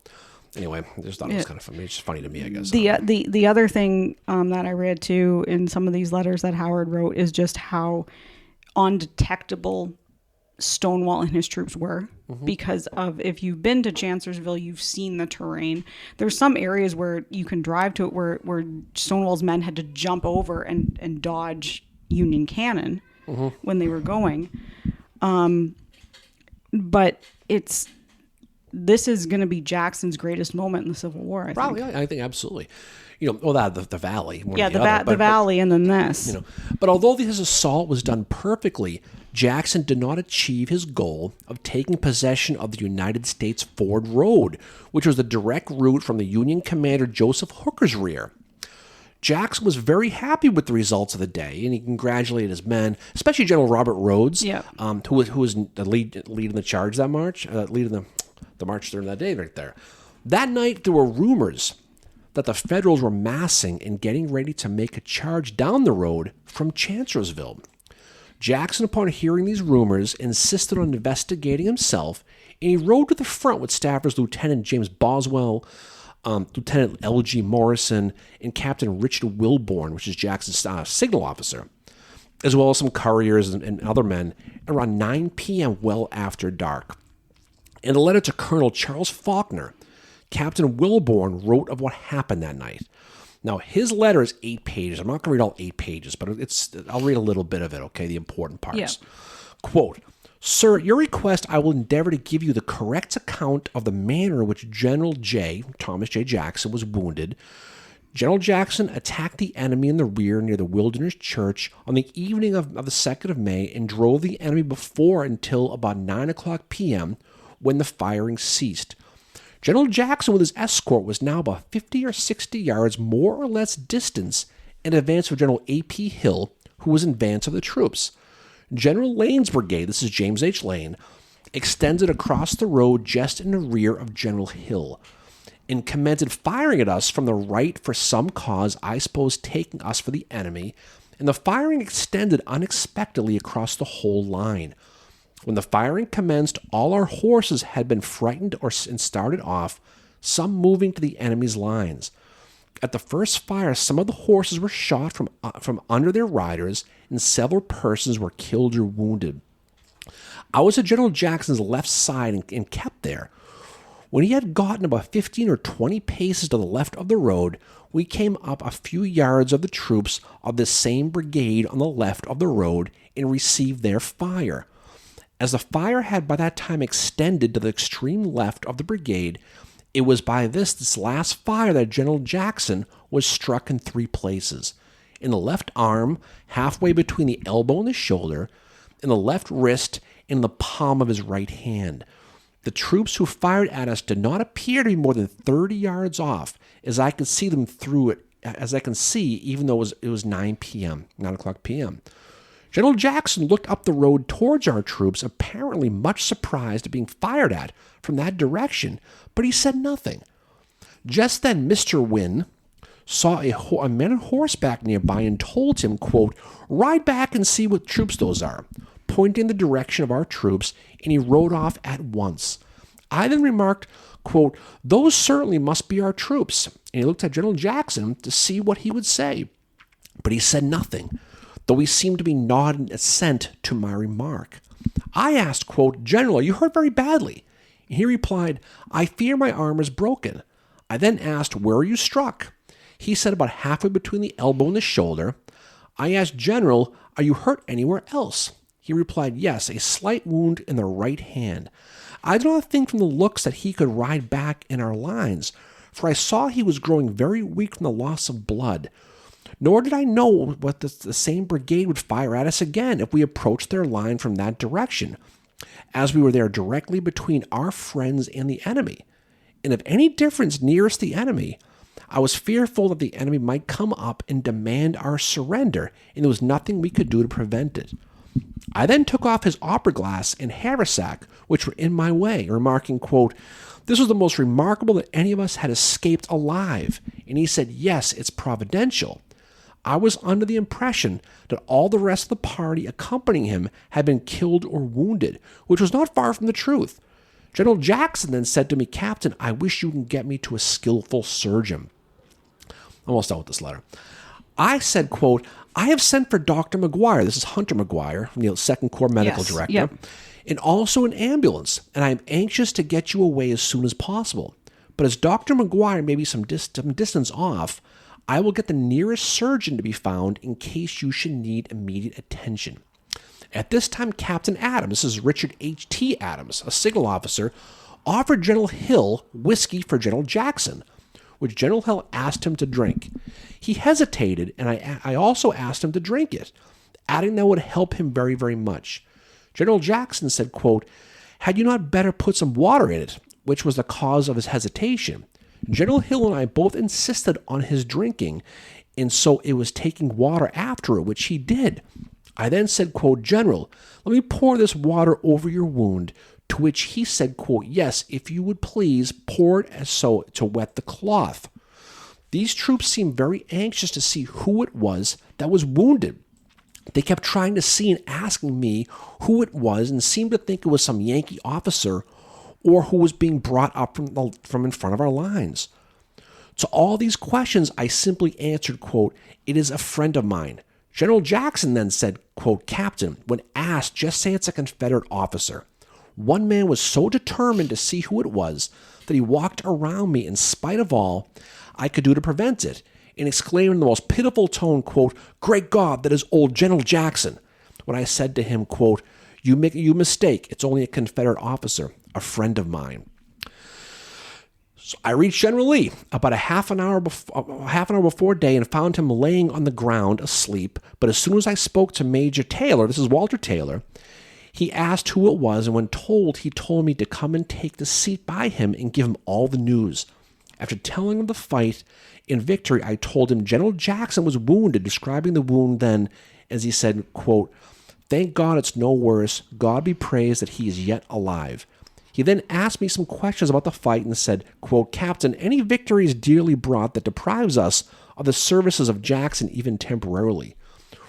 anyway, I just thought it was kind of funny. It's just funny to me, I guess.
The other thing that I read too in some of these letters that Howard wrote is just how undetectable Stonewall and his troops were, because of, if you've been to Chancellorsville, you've seen the terrain. There's some areas where you can drive to it where Stonewall's men had to jump over and dodge Union cannon when they were going. But this is going to be Jackson's greatest moment in the Civil War, I
Probably,
think.
I think absolutely. You know, the valley.
The valley and then this.
You know, but although his assault was done perfectly, Jackson did not achieve his goal of taking possession of the United States Ford Road, which was the direct route from the Union commander Joseph Hooker's rear. Jackson was very happy with the results of the day, and he congratulated his men, especially General Robert Rhodes, who was leading the charge that march, leading the march during that day right there. That night, there were rumors that the Federals were massing and getting ready to make a charge down the road from Chancellorsville. Jackson, upon hearing these rumors, insisted on investigating himself, and he rode to the front with staffers Lieutenant James Boswell, Lieutenant L.G. Morrison, and Captain Richard Wilborn, which is Jackson's signal officer, as well as some couriers and other men, around 9 p.m., well after dark. In a letter to Colonel Charles Faulkner, Captain Wilborn wrote of what happened that night. Now, his letter is 8 pages. I'm not going to read all 8 pages, but I'll read a little bit of it, okay, the important parts.
Yeah.
Quote, "Sir, at your request, I will endeavor to give you the correct account of the manner in which General Thomas J. Jackson, was wounded. General Jackson attacked the enemy in the rear near the Wilderness Church on the evening of the 2nd of May and drove the enemy before until about 9 o'clock p.m., when the firing ceased. General Jackson with his escort was now about 50 or 60 yards more or less distance in advance of General A.P. Hill, who was in advance of the troops. General Lane's brigade, this is James H. Lane, extended across the road just in the rear of General Hill and commenced firing at us from the right for some cause, I suppose taking us for the enemy, and the firing extended unexpectedly across the whole line. When the firing commenced, all our horses had been frightened and started off, some moving to the enemy's lines. At the first fire, some of the horses were shot from under their riders, and several persons were killed or wounded. I was at General Jackson's left side and kept there. When he had gotten about 15 or 20 paces to the left of the road, we came up a few yards of the troops of the same brigade on the left of the road and received their fire. As the fire had by that time extended to the extreme left of the brigade, It was by this last fire that General Jackson was struck in 3 places. In the left arm, halfway between the elbow and the shoulder, in the left wrist, and in the palm of his right hand. The troops who fired at us did not appear to be more than 30 yards off, as I could see them through it, as I can see, even though it was 9 o'clock p.m. General Jackson looked up the road towards our troops, apparently much surprised at being fired at from that direction, but he said nothing. Just then, Mr. Wynne saw a man on horseback nearby and told him, quote, "Ride back and see what troops those are," pointing in the direction of our troops, and he rode off at once. I then remarked, quote, "Those certainly must be our troops," and he looked at General Jackson to see what he would say. But he said nothing, though he seemed to be nodding assent to my remark. I asked, quote, "General, are you hurt very badly?" And he replied, "I fear my arm is broken." I then asked, "Where are you struck?" He said about halfway between the elbow and the shoulder. I asked, "General, are you hurt anywhere else?" He replied, "Yes, a slight wound in the right hand." I do not think from the looks that he could ride back in our lines, for I saw he was growing very weak from the loss of blood. Nor did I know what the same brigade would fire at us again if we approached their line from that direction, as we were there directly between our friends and the enemy. And if any difference nearest the enemy, I was fearful that the enemy might come up and demand our surrender, and there was nothing we could do to prevent it. I then took off his opera glass and haversack, which were in my way, remarking, quote, "This was the most remarkable that any of us had escaped alive." And he said, "Yes, it's providential." I was under the impression that all the rest of the party accompanying him had been killed or wounded, which was not far from the truth. General Jackson then said to me, "Captain, I wish you can get me to a skillful surgeon." Almost done with this letter. I said, quote, "I have sent for Dr. McGuire," this is Hunter McGuire, the 2nd Corps Medical Director,
yep.
"and also an ambulance, and I am anxious to get you away as soon as possible. But as Dr. McGuire may be some distance off, I will get the nearest surgeon to be found in case you should need immediate attention." At this time, Captain Adams, this is Richard H.T. Adams, a signal officer, offered General Hill whiskey for General Jackson, which General Hill asked him to drink. He hesitated, and I also asked him to drink it, adding that would help him very, very much. General Jackson said, quote, "Had you not better put some water in it?" which was the cause of his hesitation. General Hill and I both insisted on his drinking, and so it was taking water after it, which he did. I then said, quote, "General, let me pour this water over your wound," to which he said, quote, "Yes, if you would please pour it as so to wet the cloth." These troops seemed very anxious to see who it was that was wounded. They kept trying to see and asking me who it was and seemed to think it was some Yankee officer or who was being brought up from in front of our lines. To all these questions, I simply answered, quote, "It is a friend of mine." General Jackson then said, quote, "Captain, when asked, just say it's a Confederate officer." One man was so determined to see who it was that he walked around me in spite of all I could do to prevent it, and exclaimed in the most pitiful tone, quote, "Great God, that is old General Jackson." When I said to him, quote, "You mistake, it's only a Confederate officer, a friend of mine." So I reached General Lee about a half an hour before day and found him laying on the ground asleep. But as soon as I spoke to Major Taylor, this is Walter Taylor, he asked who it was, and when told, he told me to come and take the seat by him and give him all the news. After telling him the fight in victory, I told him General Jackson was wounded, describing the wound then, as he said, quote, "Thank God it's no worse. God be praised that he is yet alive." He then asked me some questions about the fight and said, quote, "Captain, any victory is dearly bought that deprives us of the services of Jackson even temporarily.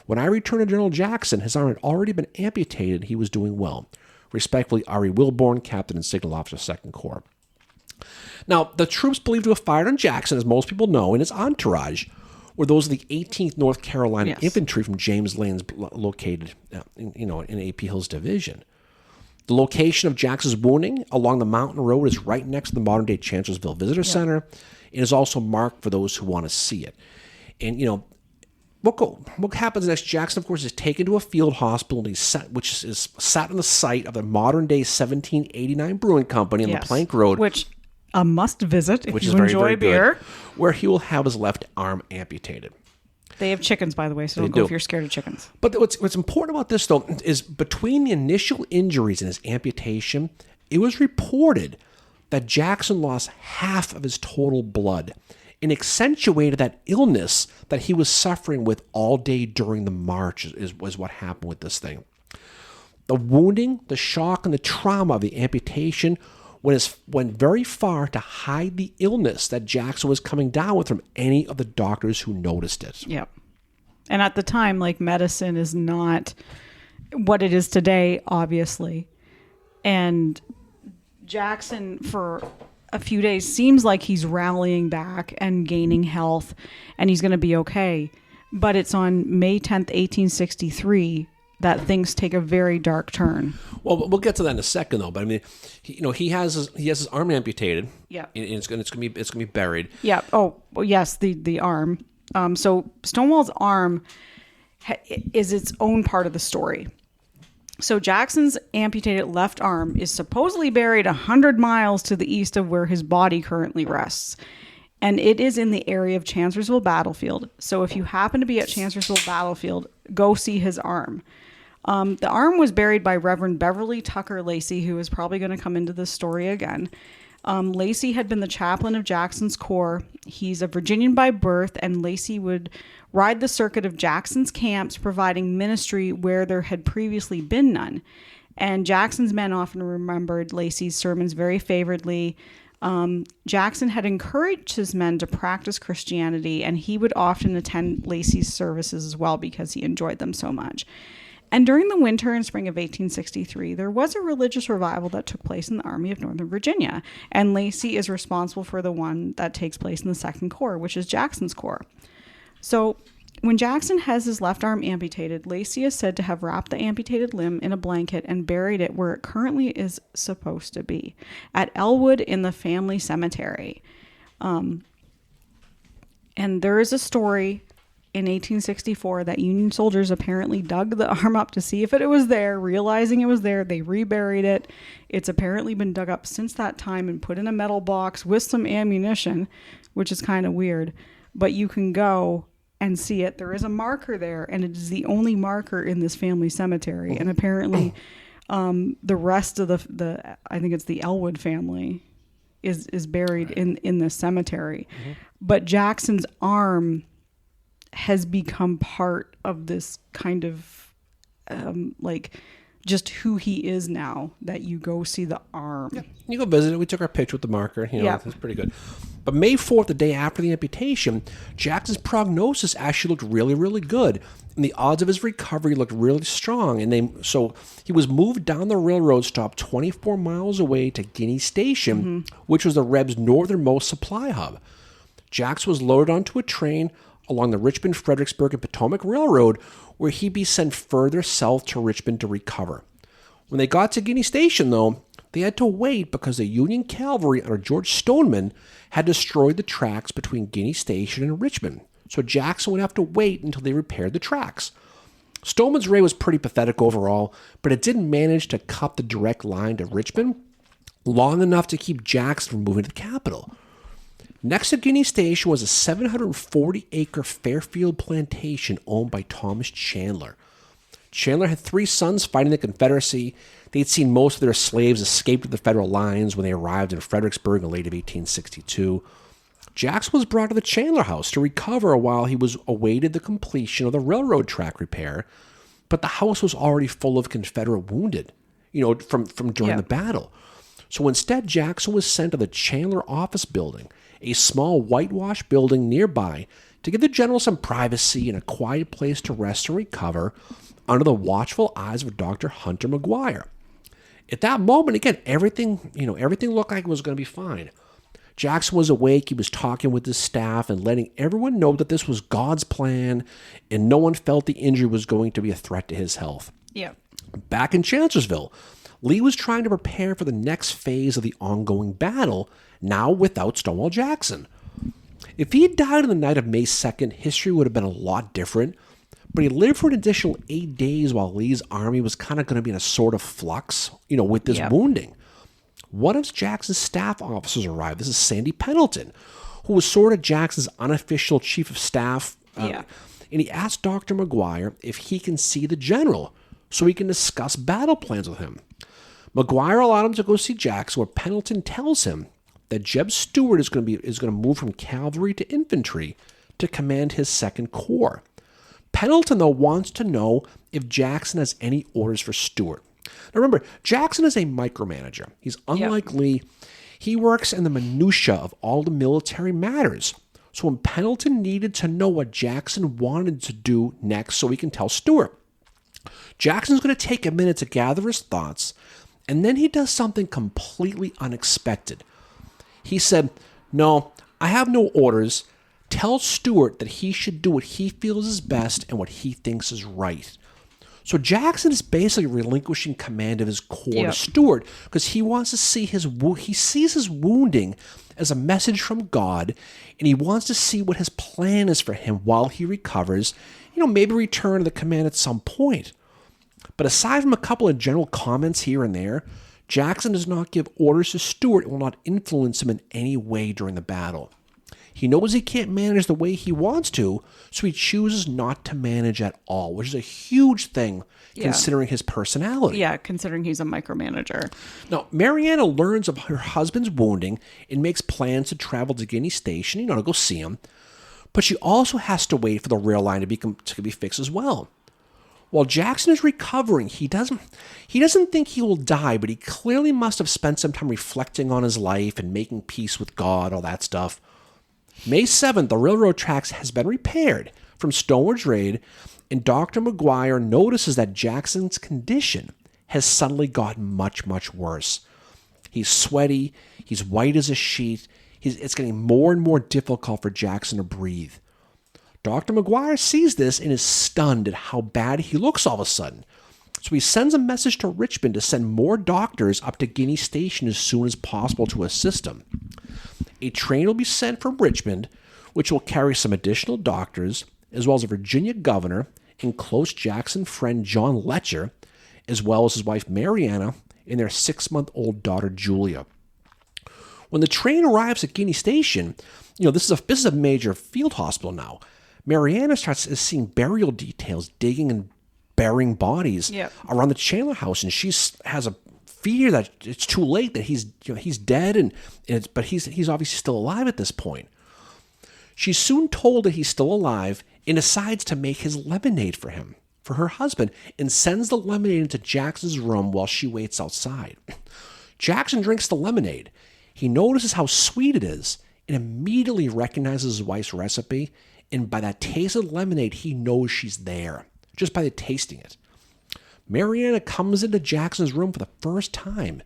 When I returned to General Jackson, his arm had already been amputated. He was doing well. Respectfully, R.E. Wilborn, Captain and Signal Officer, 2nd Corps." Now, the troops believed to have fired on Jackson, as most people know, and his entourage were those of the 18th North Carolina Infantry from James Lane's located, in A.P. Hill's division. The location of Jackson's wounding along the mountain road is right next to the modern-day Chancellorsville Visitor Center, and is also marked for those who want to see it. And, what happens next? Jackson, of course, is taken to a field hospital, which is sat on the site of the modern-day 1789 Brewing Company on the Plank Road.
Which A must visit if
which
you
is very,
enjoy
very
beer.
good, where he will have his left arm amputated.
They have chickens, by the way, so don't go if you're scared of chickens.
But what's important about this, though, is between the initial injuries and his amputation, it was reported that Jackson lost half of his total blood and accentuated that illness that he was suffering with all day during the march was what happened with this thing. The wounding, the shock, and the trauma of the amputation went very far to hide the illness that Jackson was coming down with from any of the doctors who noticed it.
Yep. And at the time, like, medicine is not what it is today, obviously. And Jackson, for a few days, seems like he's rallying back and gaining health, and he's going to be okay. But it's on May 10th, 1863, that things take a very dark turn.
Well, we'll get to that in a second, though. But I mean, he has his arm amputated.
Yeah,
and it's going to be buried.
Yeah. Oh, well, yes, the arm. So Stonewall's arm is its own part of the story. So Jackson's amputated left arm is supposedly buried 100 miles to the east of where his body currently rests. And it is in the area of Chancellorsville Battlefield. So if you happen to be at Chancellorsville Battlefield, go see his arm. The arm was buried by Reverend Beverly Tucker Lacey, who is probably going to come into this story again. Lacey had been the chaplain of Jackson's Corps. He's a Virginian by birth, and Lacey would ride the circuit of Jackson's camps, providing ministry where there had previously been none. And Jackson's men often remembered Lacey's sermons very favorably. Jackson had encouraged his men to practice Christianity, and he would often attend Lacey's services as well because he enjoyed them so much. And during the winter and spring of 1863, there was a religious revival that took place in the Army of Northern Virginia, and Lacey is responsible for the one that takes place in the 2nd Corps, which is Jackson's Corps. So when Jackson has his left arm amputated, Lacey is said to have wrapped the amputated limb in a blanket and buried it where it currently is supposed to be, at Elwood in the family cemetery. And there is a story in 1864 that Union soldiers apparently dug the arm up to see if it was there. Realizing it was there, they reburied it. It's apparently been dug up since that time and put in a metal box with some ammunition, which is kind of weird. But you can go and see it. There is a marker there, and it is the only marker in this family cemetery. And apparently the rest of the I think it's the Elwood family is buried in this cemetery. Mm-hmm. But Jackson's arm has become part of this kind of like just who he is now, that you go see the arm.
Yeah, you go visit it. We took our picture with the marker. It's pretty good. But May 4th, the day after the amputation, Jackson's prognosis actually looked really, really good. And the odds of his recovery looked really strong. And so he was moved down the railroad stop 24 miles away to Guinea Station, which was the Reb's northernmost supply hub. Jackson was loaded onto a train along the Richmond, Fredericksburg, and Potomac Railroad, where he'd be sent further south to Richmond to recover. When they got to Guinea Station, though, they had to wait because the Union cavalry under George Stoneman had destroyed the tracks between Guinea Station and Richmond. So Jackson would have to wait until they repaired the tracks. Stoneman's raid was pretty pathetic overall, but it did manage to cut the direct line to Richmond long enough to keep Jackson from moving to the capital. Next to Guinea Station was a 740-acre Fairfield plantation owned by Thomas Chandler. Chandler had 3 sons fighting the Confederacy. They'd seen most of their slaves escape to the Federal lines when they arrived in Fredericksburg in late of 1862. Jackson was brought to the Chandler house to recover while he was awaited the completion of the railroad track repair, but the house was already full of Confederate wounded, from during the battle. So instead, Jackson was sent to the Chandler office building, a small whitewashed building nearby, to give the general some privacy and a quiet place to rest and recover under the watchful eyes of Dr. Hunter McGuire. At that moment, again, everything looked like it was going to be fine. Jackson was awake. He was talking with his staff and letting everyone know that this was God's plan, and no one felt the injury was going to be a threat to his health.
Yeah.
Back in Chancellorsville, Lee was trying to prepare for the next phase of the ongoing battle, now without Stonewall Jackson. If he had died on the night of May 2nd, history would have been a lot different, but he lived for an additional 8 days while Lee's army was kind of going to be in a sort of flux, with this wounding. one of Jackson's staff officers arrived. This is Sandy Pendleton, who was sort of Jackson's unofficial chief of staff.
Yeah.
And he asked Dr. McGuire if he can see the general so he can discuss battle plans with him. McGuire allowed him to go see Jackson, where Pendleton tells him that Jeb Stuart is going to move from cavalry to infantry to command his 2nd Corps. Pendleton, though, wants to know if Jackson has any orders for Stuart. Now remember, Jackson is a micromanager. He's unlike Lee. He works in the minutia of all the military matters. So when Pendleton needed to know what Jackson wanted to do next so he can tell Stuart, Jackson's going to take a minute to gather his thoughts, and then he does something completely unexpected. He said, "No, I have no orders. Tell Stuart that he should do what he feels is best and what he thinks is right." So Jackson is basically relinquishing command of his corps to Stuart because he wants to see he sees his wounding as a message from God, and he wants to see what his plan is for him while he recovers, maybe return to the command at some point. But aside from a couple of general comments here and there, Jackson does not give orders to Stuart and will not influence him in any way during the battle. He knows he can't manage the way he wants to, so he chooses not to manage at all, which is a huge thing considering his personality.
Yeah, considering he's a micromanager.
Now, Mariana learns of her husband's wounding and makes plans to travel to Guinea Station, to go see him. But she also has to wait for the rail line to be fixed as well. While Jackson is recovering, he doesn't think he will die, but he clearly must have spent some time reflecting on his life and making peace with God, all that stuff. May 7th, the railroad tracks has been repaired from Stonewall's raid, and Dr. McGuire notices that Jackson's condition has suddenly gotten much, much worse. He's sweaty, he's white as a sheet, it's getting more and more difficult for Jackson to breathe. Dr. McGuire sees this and is stunned at how bad he looks all of a sudden. So he sends a message to Richmond to send more doctors up to Guinea Station as soon as possible to assist him. A train will be sent from Richmond, which will carry some additional doctors, as well as a Virginia governor and close Jackson friend John Letcher, as well as his wife Mariana and their 6-month-old daughter Julia. When the train arrives at Guinea Station, this is a major field hospital now. Mariana starts seeing burial details, digging and burying bodies around the Chandler house, and she has a fear that it's too late, that he's dead, but he's obviously still alive at this point. She's soon told that he's still alive and decides to make his lemonade for her husband, and sends the lemonade into Jackson's room while she waits outside. Jackson drinks the lemonade. He notices how sweet it is and immediately recognizes his wife's recipe, and by that taste of lemonade, he knows she's there, just by tasting it. Mariana comes into Jackson's room for the first time,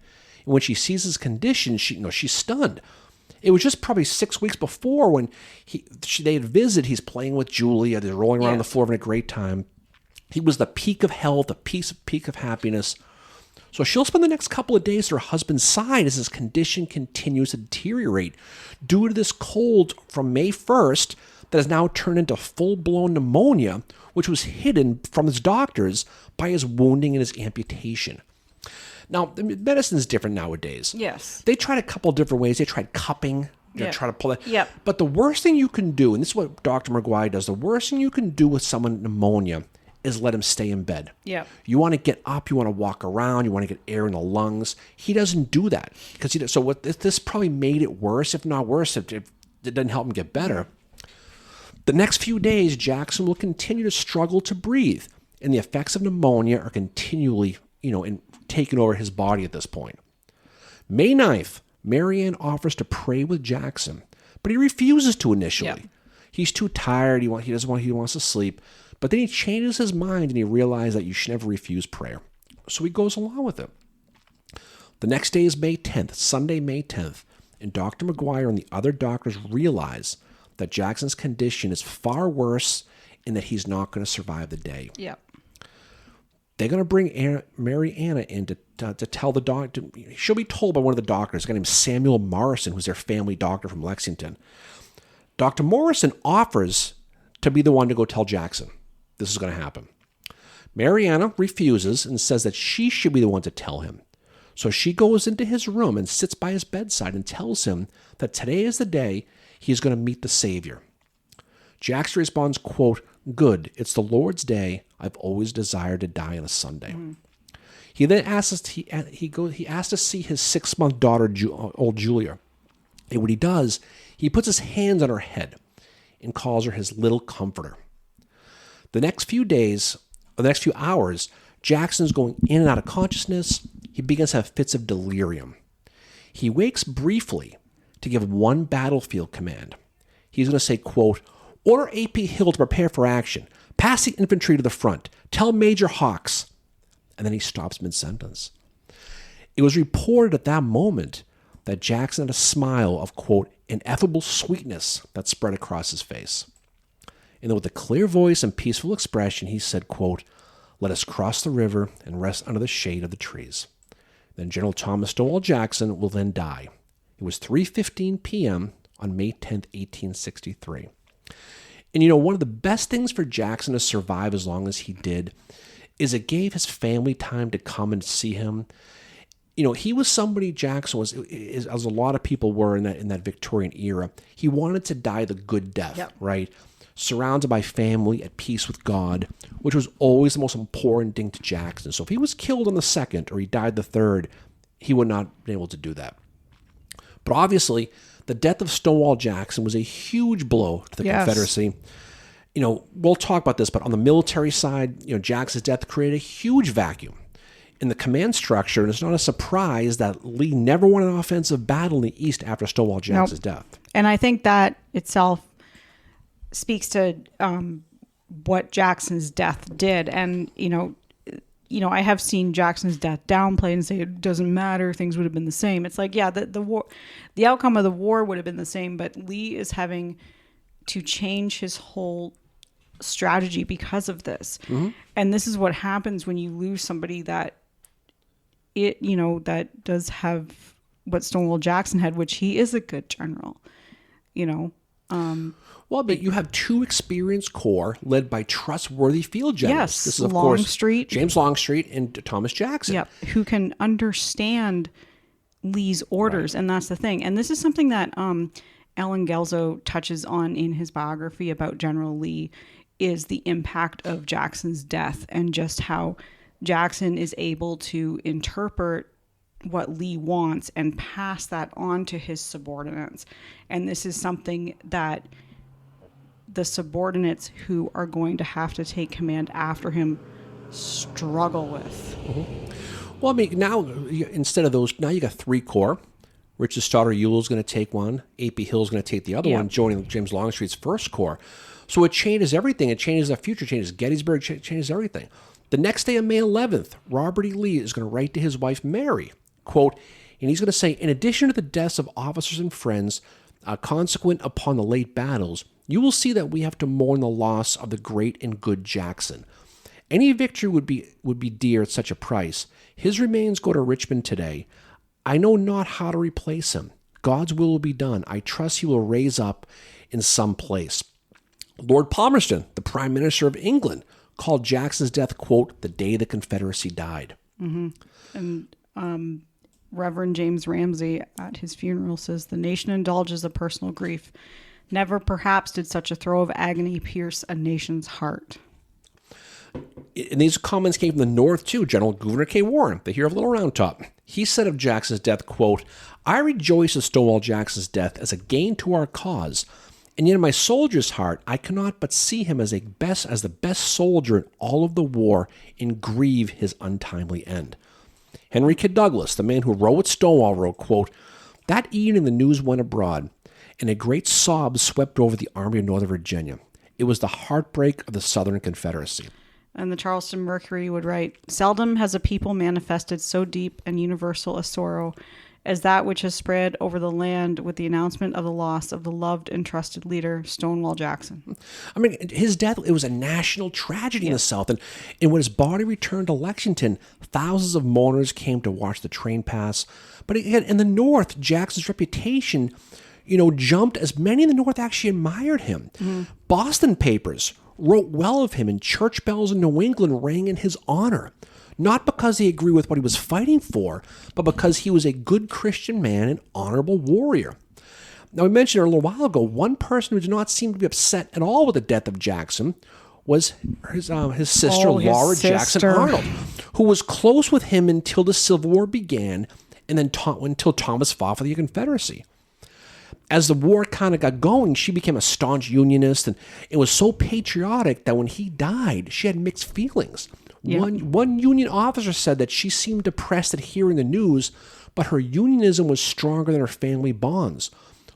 and when she sees his condition, she's stunned. It was just probably 6 weeks before when they had visited. He's playing with Julia. They're rolling around on the floor having a great time. He was the peak of health, the peak of happiness. So she'll spend the next couple of days at her husband's side as his condition continues to deteriorate due to this cold from May 1st that has now turned into full-blown pneumonia, which was hidden from his doctors by his wounding and his amputation. Now, medicine is different nowadays.
Yes.
They tried a couple different ways. They tried cupping. They tried to pull it.
Yep.
But the worst thing you can do, and this is what Dr. McGuire does, the worst thing you can do with someone with pneumonia is let him stay in bed.
Yeah.
You want to get up, you want to walk around, you want to get air in the lungs. He doesn't do that. This probably made it worse, if not worse, if it didn't help him get better. The next few days, Jackson will continue to struggle to breathe, and the effects of pneumonia are continually, taking over his body at this point. May 9th, Marianne offers to pray with Jackson, but he refuses to initially.
Yeah.
He's too tired. He wants to sleep. But then he changes his mind and he realizes that you should never refuse prayer. So he goes along with it. The next day is May 10th, Sunday, May 10th, and Dr. McGuire and the other doctors realize that Jackson's condition is far worse and that he's not going to survive the day.
Yeah.
They're going to bring Mary Anna in to tell the doctor. She'll be told by one of the doctors, a guy named Samuel Morrison, who's their family doctor from Lexington. Dr. Morrison offers to be the one to go tell Jackson this is going to happen. Mariana refuses and says that she should be the one to tell him. So she goes into his room and sits by his bedside and tells him that today is the day he's going to meet the Savior. Jackson responds, quote, "Good, it's the Lord's day. I've always desired to die on a Sunday." He then asks he asks to see his 6-month daughter, old Julia. And when he does, he puts his hands on her head and calls her his little comforter. The next few hours, Jackson's going in and out of consciousness. He begins to have fits of delirium. He wakes briefly to give one battlefield command. He's going to say, quote, "Order A.P. Hill to prepare for action. Pass the infantry to the front. Tell Major Hawks." And then he stops mid-sentence. It was reported at that moment that Jackson had a smile of, quote, "ineffable sweetness" that spread across his face. And then with a clear voice and peaceful expression, he said, quote, "Let us cross the river and rest under the shade of the trees." Then General Thomas Stonewall Jackson will then die. It was 3:15 p.m. on May 10th, 1863. And one of the best things for Jackson to survive as long as he did is it gave his family time to come and see him. He was somebody, Jackson was, as a lot of people were in that Victorian era. He wanted to die the good death,
Yep.
right? Surrounded by family, at peace with God, which was always the most important thing to Jackson. So if he was killed on the 2nd or he died the 3rd, he would not have been able to do that. But obviously, the death of Stonewall Jackson was a huge blow to the
Yes.
Confederacy. We'll talk about this, but on the military side, Jackson's death created a huge vacuum in the command structure, and it's not a surprise that Lee never won an offensive battle in the East after Stonewall Jackson's death.
And I think that itself speaks to what Jackson's death did. And, I have seen Jackson's death downplayed and say it doesn't matter, things would have been the same. It's like, yeah, the war, the outcome of the war would have been the same, but Lee is having to change his whole strategy because of this. Mm-hmm. And this is what happens when you lose somebody that that does have what Stonewall Jackson had, which he is a good general,
Well, but you have two experienced corps led by trustworthy field generals.
Yes,
This is, of
Longstreet.
course, James Longstreet and Thomas Jackson.
Yep, who can understand Lee's orders, right. And that's the thing. And this is something that Alan Gelzo touches on in his biography about General Lee, is the impact of Jackson's death and just how Jackson is able to interpret what Lee wants and pass that on to his subordinates. And this is something that the subordinates who are going to have to take command after him struggle with.
Mm-hmm. Well, now instead of those, now you got 3 corps. Richard Stoddard Ewell is going to take one. A.P. Hill is going to take the other one, joining James Longstreet's 1st Corps. So it changes everything. It changes the future, changes Gettysburg, changes everything. The next day on May 11th, Robert E. Lee is going to write to his wife, Mary, quote, and he's going to say, "In addition to the deaths of officers and friends consequent upon the late battles, you will see that we have to mourn the loss of the great and good Jackson. Any victory would be dear at such a price. His remains go to Richmond today. I know not how to replace him. God's will be done. I trust he will raise up in some place." Lord Palmerston, the Prime Minister of England, called Jackson's death, quote, "the day the Confederacy died."
Mm-hmm. And Reverend James Ramsey at his funeral says, "The nation indulges a personal grief. Never perhaps did such a throe of agony pierce a nation's heart."
And these comments came from the North, too. General Gouverneur K. Warren, the hero of Little Round Top. He said of Jackson's death, quote, "I rejoice at Stonewall Jackson's death as a gain to our cause. And yet in my soldier's heart, I cannot but see him as the best soldier in all of the war and grieve his untimely end." Henry K. Douglas, the man who wrote Stonewall, wrote, quote, "That evening the news went abroad, and a great sob swept over the Army of Northern Virginia. It was the heartbreak of the Southern Confederacy."
And the Charleston Mercury would write, "Seldom has a people manifested so deep and universal a sorrow as that which has spread over the land with the announcement of the loss of the loved and trusted leader, Stonewall Jackson."
I mean, his death, it was a national tragedy in the South. And when his body returned to Lexington, thousands of mourners came to watch the train pass. But again, in the North, Jackson's reputation, jumped as many in the North actually admired him. Mm-hmm. Boston papers wrote well of him, and church bells in New England rang in his honor. not because he agreed with what he was fighting for, but because he was a good Christian man and honorable warrior. Now, we mentioned a little while ago, one person who did not seem to be upset at all with the death of Jackson was his sister, Laura Jackson Arnold, who was close with him until the Civil War began, and then until Thomas fought for the Confederacy. As the war kind of got going, she became a staunch Unionist, and it was so patriotic that when he died, she had mixed feelings. Yeah. One Union officer said that she seemed depressed at hearing the news, but her Unionism was stronger than her family bonds.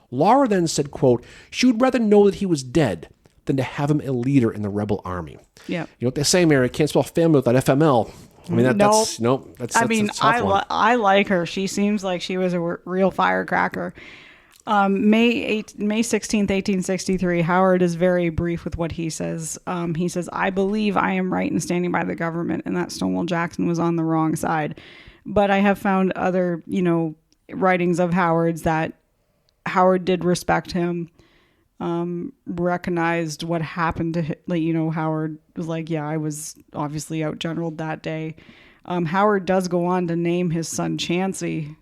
Laura then said, quote, she would rather know that he was dead than to have him a leader in the rebel army.
Yeah.
You know what they say, Mary? Can't spell family without FML. I mean, that's
I like her. She seems like she was a real firecracker. May 16th, 1863, Howard is very brief with what he says. He says, I believe I am right in standing by the government and that Stonewall Jackson was on the wrong side. But I have found other, writings of Howard's that Howard did respect him, recognized what happened to him. Howard was like, yeah, I was obviously outgeneraled that day. Howard does go on to name his son Chancey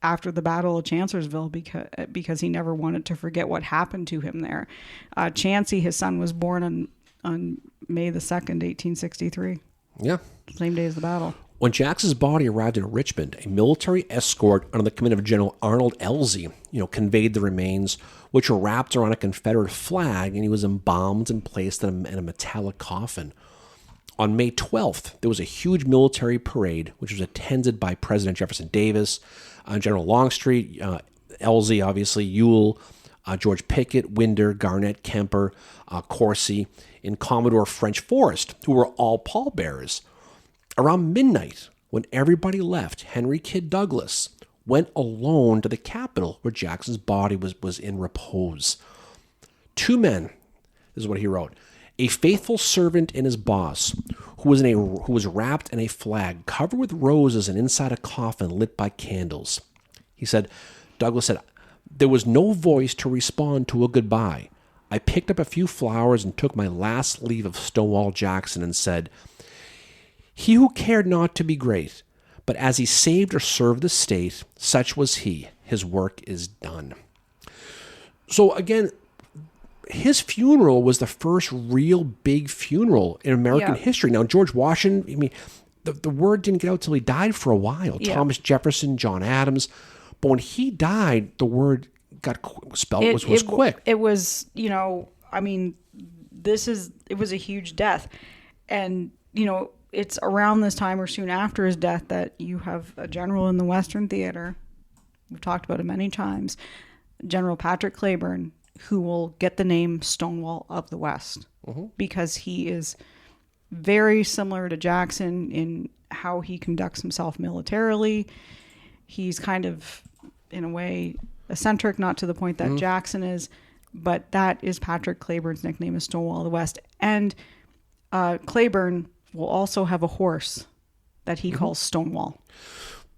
after the Battle of Chancellorsville because he never wanted to forget what happened to him there. Chancey, his son, was born on May the 2nd, 1863.
Yeah.
Same day as the battle.
When Jackson's body arrived in Richmond, a military escort under the command of General Arnold Elzey, conveyed the remains, which were wrapped around a Confederate flag, and he was embalmed and placed in a metallic coffin. On May 12th, there was a huge military parade, which was attended by President Jefferson Davis, General Longstreet, Elzey, obviously, Ewell, George Pickett, Winder, Garnett, Kemper, Corsi, and Commodore French Forrest, who were all pallbearers. Around midnight, when everybody left, Henry Kidd Douglas went alone to the Capitol where Jackson's body was in repose. Two men, this is what he wrote, a faithful servant and his boss, who was wrapped in a flag covered with roses and inside a coffin lit by candles. He said, Douglas said, there was no voice to respond to a goodbye. I picked up a few flowers and took my last leave of Stonewall Jackson and said, he who cared not to be great, but as he saved or served the state, such was he. His work is done. So again, his funeral was the first real big funeral in American history. Now, George Washington, the word didn't get out till he died for a while. Yeah. Thomas Jefferson, John Adams. But when he died, the word got spelled was quick.
It was, it was a huge death. And, it's around this time or soon after his death that you have a general in the Western Theater. We've talked about it many times. General Patrick Cleburne, who will get the name Stonewall of the West, because he is very similar to Jackson in how he conducts himself militarily. He's kind of, in a way, eccentric, not to the point that Jackson is, but that is Patrick Cleburne's nickname, is Stonewall of the West. And Cleburne will also have a horse that he calls Stonewall.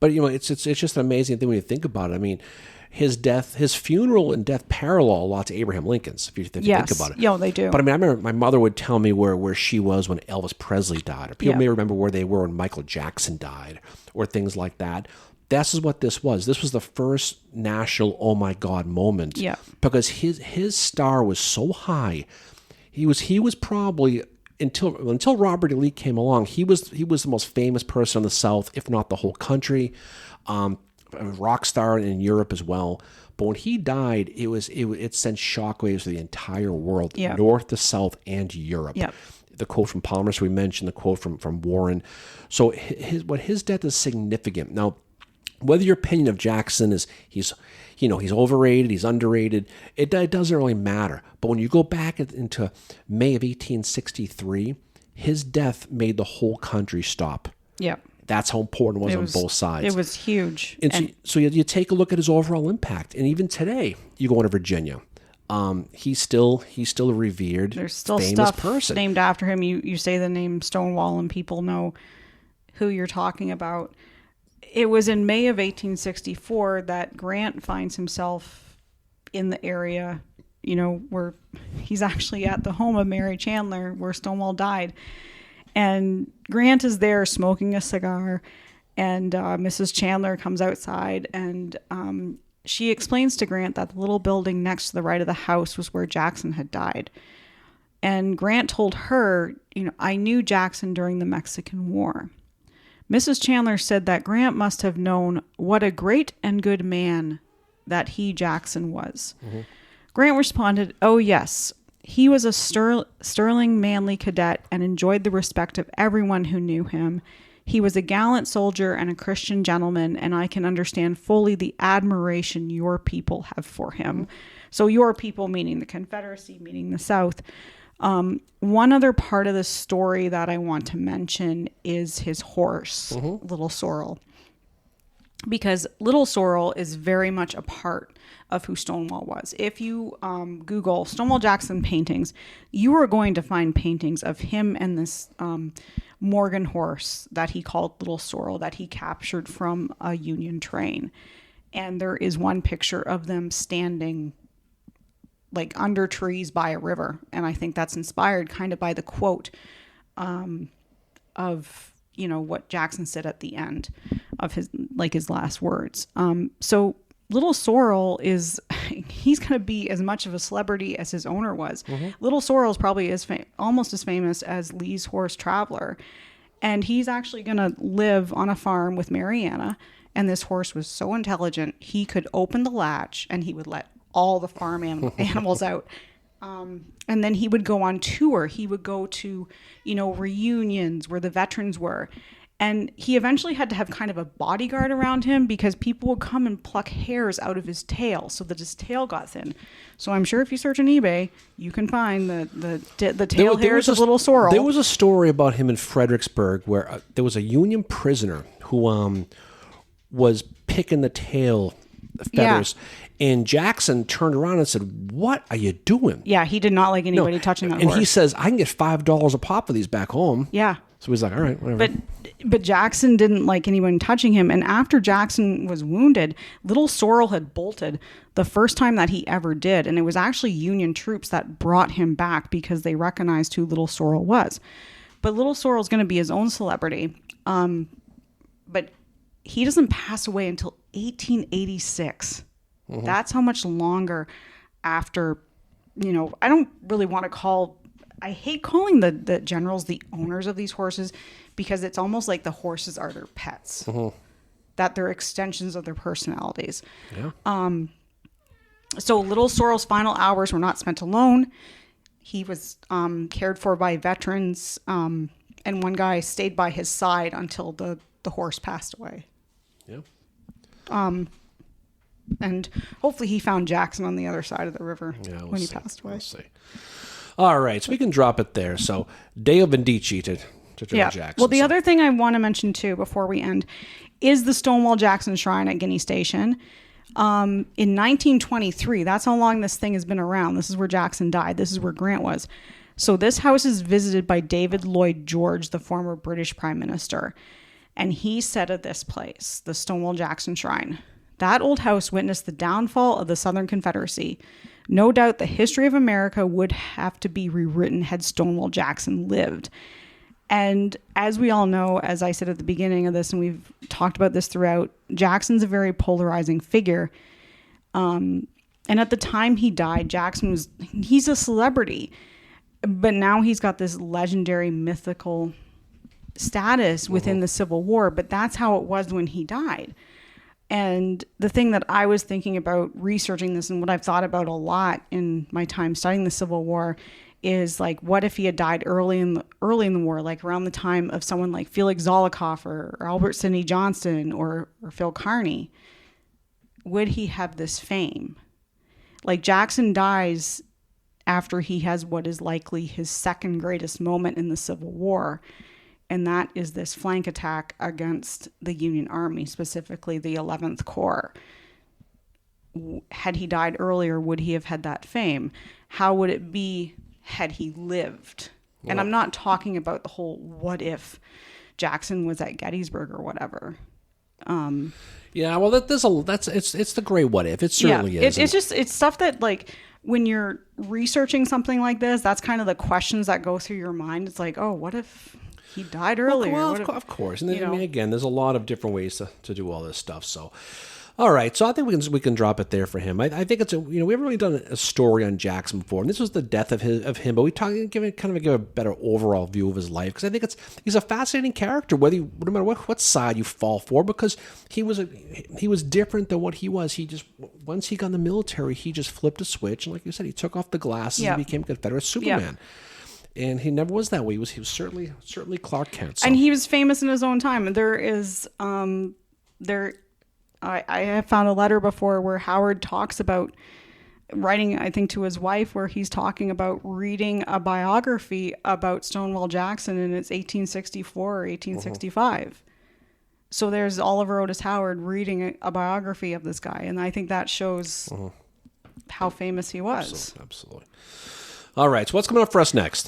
But it's just an amazing thing when you think about it. His funeral and death parallel a lot to Abraham Lincoln's, if you think about it.
Yeah, they do.
But I remember my mother would tell me where she was when Elvis Presley died. Or people may remember where they were when Michael Jackson died, or things like that. This is what this was. This was the first national oh my God moment.
Yeah.
Because his star was so high. He was probably until Robert E. Lee came along, he was the most famous person in the South, if not the whole country. A rock star in Europe as well. But when he died, it sent shockwaves to the entire world, north to south and Europe. Yep. The quote from Palmer, so we mentioned the quote from Warren. So his death is significant. Now, whether your opinion of Jackson is he's overrated, he's underrated, it doesn't really matter. But when you go back into May of 1863, his death made the whole country stop. Yeah. That's how important it was on both sides.
It was huge.
And so you take a look at his overall impact. And even today, you go into Virginia, he's still a revered,
there's still
famous
stuff
person
named after him. You say the name Stonewall and people know who you're talking about. It was in May of 1864 that Grant finds himself in the area, where he's actually at the home of Mary Chandler, where Stonewall died. And Grant is there smoking a cigar, and Mrs. Chandler comes outside, and she explains to Grant that the little building next to the right of the house was where Jackson had died. And Grant told her, I knew Jackson during the Mexican War. Mrs. Chandler said that Grant must have known what a great and good man that he, Jackson, was. Mm-hmm. Grant responded, "Oh, yes. He was a sterling, manly cadet and enjoyed the respect of everyone who knew him. He was a gallant soldier and a Christian gentleman, and I can understand fully the admiration your people have for him." So your people, meaning the Confederacy, meaning the South. One other part of the story that I want to mention is his horse, Little Sorrel. Because Little Sorrel is very much a part of who Stonewall was. If you Google Stonewall Jackson paintings, you are going to find paintings of him and this Morgan horse that he called Little Sorrel that he captured from a Union train. And there is one picture of them standing like under trees by a river. And I think that's inspired kind of by the quote of what Jackson said at the end of his last words. So Little Sorrel he's going to be as much of a celebrity as his owner was. Mm-hmm. Little Sorrel is probably almost as famous as Lee's horse Traveler. And he's actually going to live on a farm with Mariana. And this horse was so intelligent, he could open the latch and he would let all the farm animals out. And then he would go on tour. He would go to, reunions where the veterans were. And he eventually had to have kind of a bodyguard around him because people would come and pluck hairs out of his tail so that his tail got thin. So I'm sure if you search on eBay, you can find the tail hairs of Little Sorrel.
There was a story about him in Fredericksburg where there was a Union prisoner who was picking the tail feathers. Yeah. And Jackson turned around and said, "What are you doing?"
Yeah, he did not like anybody touching that horse.
And he says, "I can get $5 a pop for these back home."
Yeah.
So he's like, "All right, whatever."
But Jackson didn't like anyone touching him. And after Jackson was wounded, Little Sorrel had bolted the first time that he ever did. And it was actually Union troops that brought him back because they recognized who Little Sorrel was. But Little Sorrel's going to be his own celebrity. But he doesn't pass away until 1886. Mm-hmm. That's how much longer after, I don't really want to I hate calling the generals the owners of these horses because it's almost like the horses are their pets, that they're extensions of their personalities. Yeah. So Little Sorrel's final hours were not spent alone. He was cared for by veterans, and one guy stayed by his side until the horse passed away. Yeah. And hopefully he found Jackson on the other side of the river when he passed away. We'll see.
All right, so we can drop it there. So Deo Vindici to General Jackson.
Well, the other thing I want to mention too before we end is the Stonewall Jackson Shrine at Guinea Station. In 1923, that's how long this thing has been around. This is where Jackson died. This is where Grant was. So this house is visited by David Lloyd George, the former British Prime Minister. And he said of this place, the Stonewall Jackson Shrine, "That old house witnessed the downfall of the Southern Confederacy. No doubt the history of America would have to be rewritten had Stonewall Jackson lived." And as we all know, as I said at the beginning of this, and we've talked about this throughout, Jackson's a very polarizing figure. And at the time he died, he's a celebrity. But now he's got this legendary mythical status within the Civil War. But that's how it was when he died. And the thing that I was thinking about researching this, and what I've thought about a lot in my time studying the Civil War, is like, what if he had died early in the war, like around the time of someone like Felix Zollicoffer or Albert Sidney Johnston or Phil Kearny? Would he have this fame? Like, Jackson dies after he has what is likely his second greatest moment in the Civil War. And that is this flank attack against the Union Army, specifically the 11th Corps. Had he died earlier, would he have had that fame? How would it be had he lived? Well, and I'm not talking about the whole what if Jackson was at Gettysburg or whatever.
Yeah, well, it's the great what if. It certainly is.
It's stuff that, like, when you're researching something like this, that's kind of the questions that go through your mind. It's like, oh, what if he died earlier.
Well, of course. And then, I mean, again, there's a lot of different ways to do all this stuff. So, all right. So I think we can drop it there for him. I think it's we haven't really done a story on Jackson before, and this was the death of him. But we give a better overall view of his life, because I think he's a fascinating character, no matter what side you fall for, because he was different than what he was. He just, once he got in the military, he just flipped a switch, and like you said, he took off the glasses and became Confederate Superman. And he never was that way. He was certainly Clark Kent. So.
And he was famous in his own time. There is I have found a letter before where Howard talks about writing, I think, to his wife, where he's talking about reading a biography about Stonewall Jackson, and it's 1864 or 1865. So there's Oliver Otis Howard reading a biography of this guy, and I think that shows how famous he was.
Absolutely. All right, so what's coming up for us next?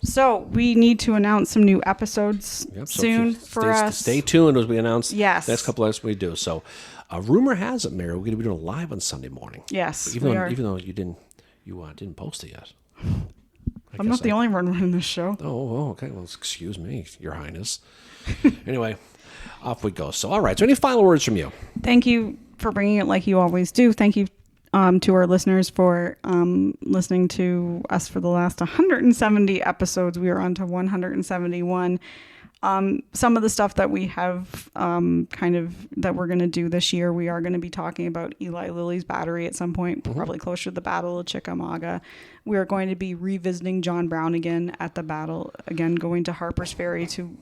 So we need to announce some new episodes soon for us.
Stay tuned as we announce
the
next couple of episodes we do. So, rumor has it, Mary, we're going to be doing live on Sunday morning.
Yes,
even though you didn't post it yet.
I'm not the only one running this show.
Oh, okay. Well, excuse me, Your Highness. Anyway, off we go. So, all right. So, any final words from you?
Thank you for bringing it like you always do. Thank you to our listeners for listening to us for the last 170 episodes. We are on to 171. Some of the stuff that we have that we're going to do this year, we are going to be talking about Eli Lilly's battery at some point, probably closer to the Battle of Chickamauga. We are going to be revisiting John Brown again at the battle, going to Harper's Ferry to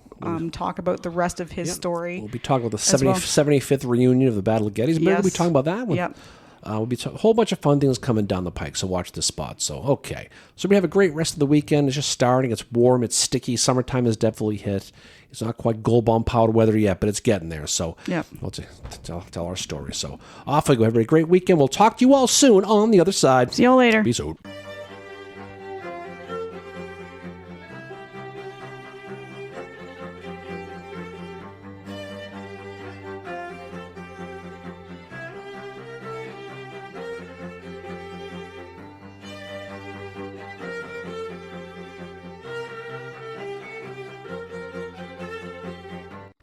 talk about the rest of his story.
We'll be talking about the 75th reunion of the Battle of Gettysburg.
Yes.
We'll be talking about that one.
Yep.
We'll be a whole bunch of fun things coming down the pike, so watch this spot. So, okay. So we have a great rest of the weekend. It's just starting. It's warm. It's sticky. Summertime is definitely hit. It's not quite gold bomb powder weather yet, but it's getting there. So we'll tell our story. So off we go. Have a great weekend. We'll talk to you all soon on the other side.
See you all later.
Peace out.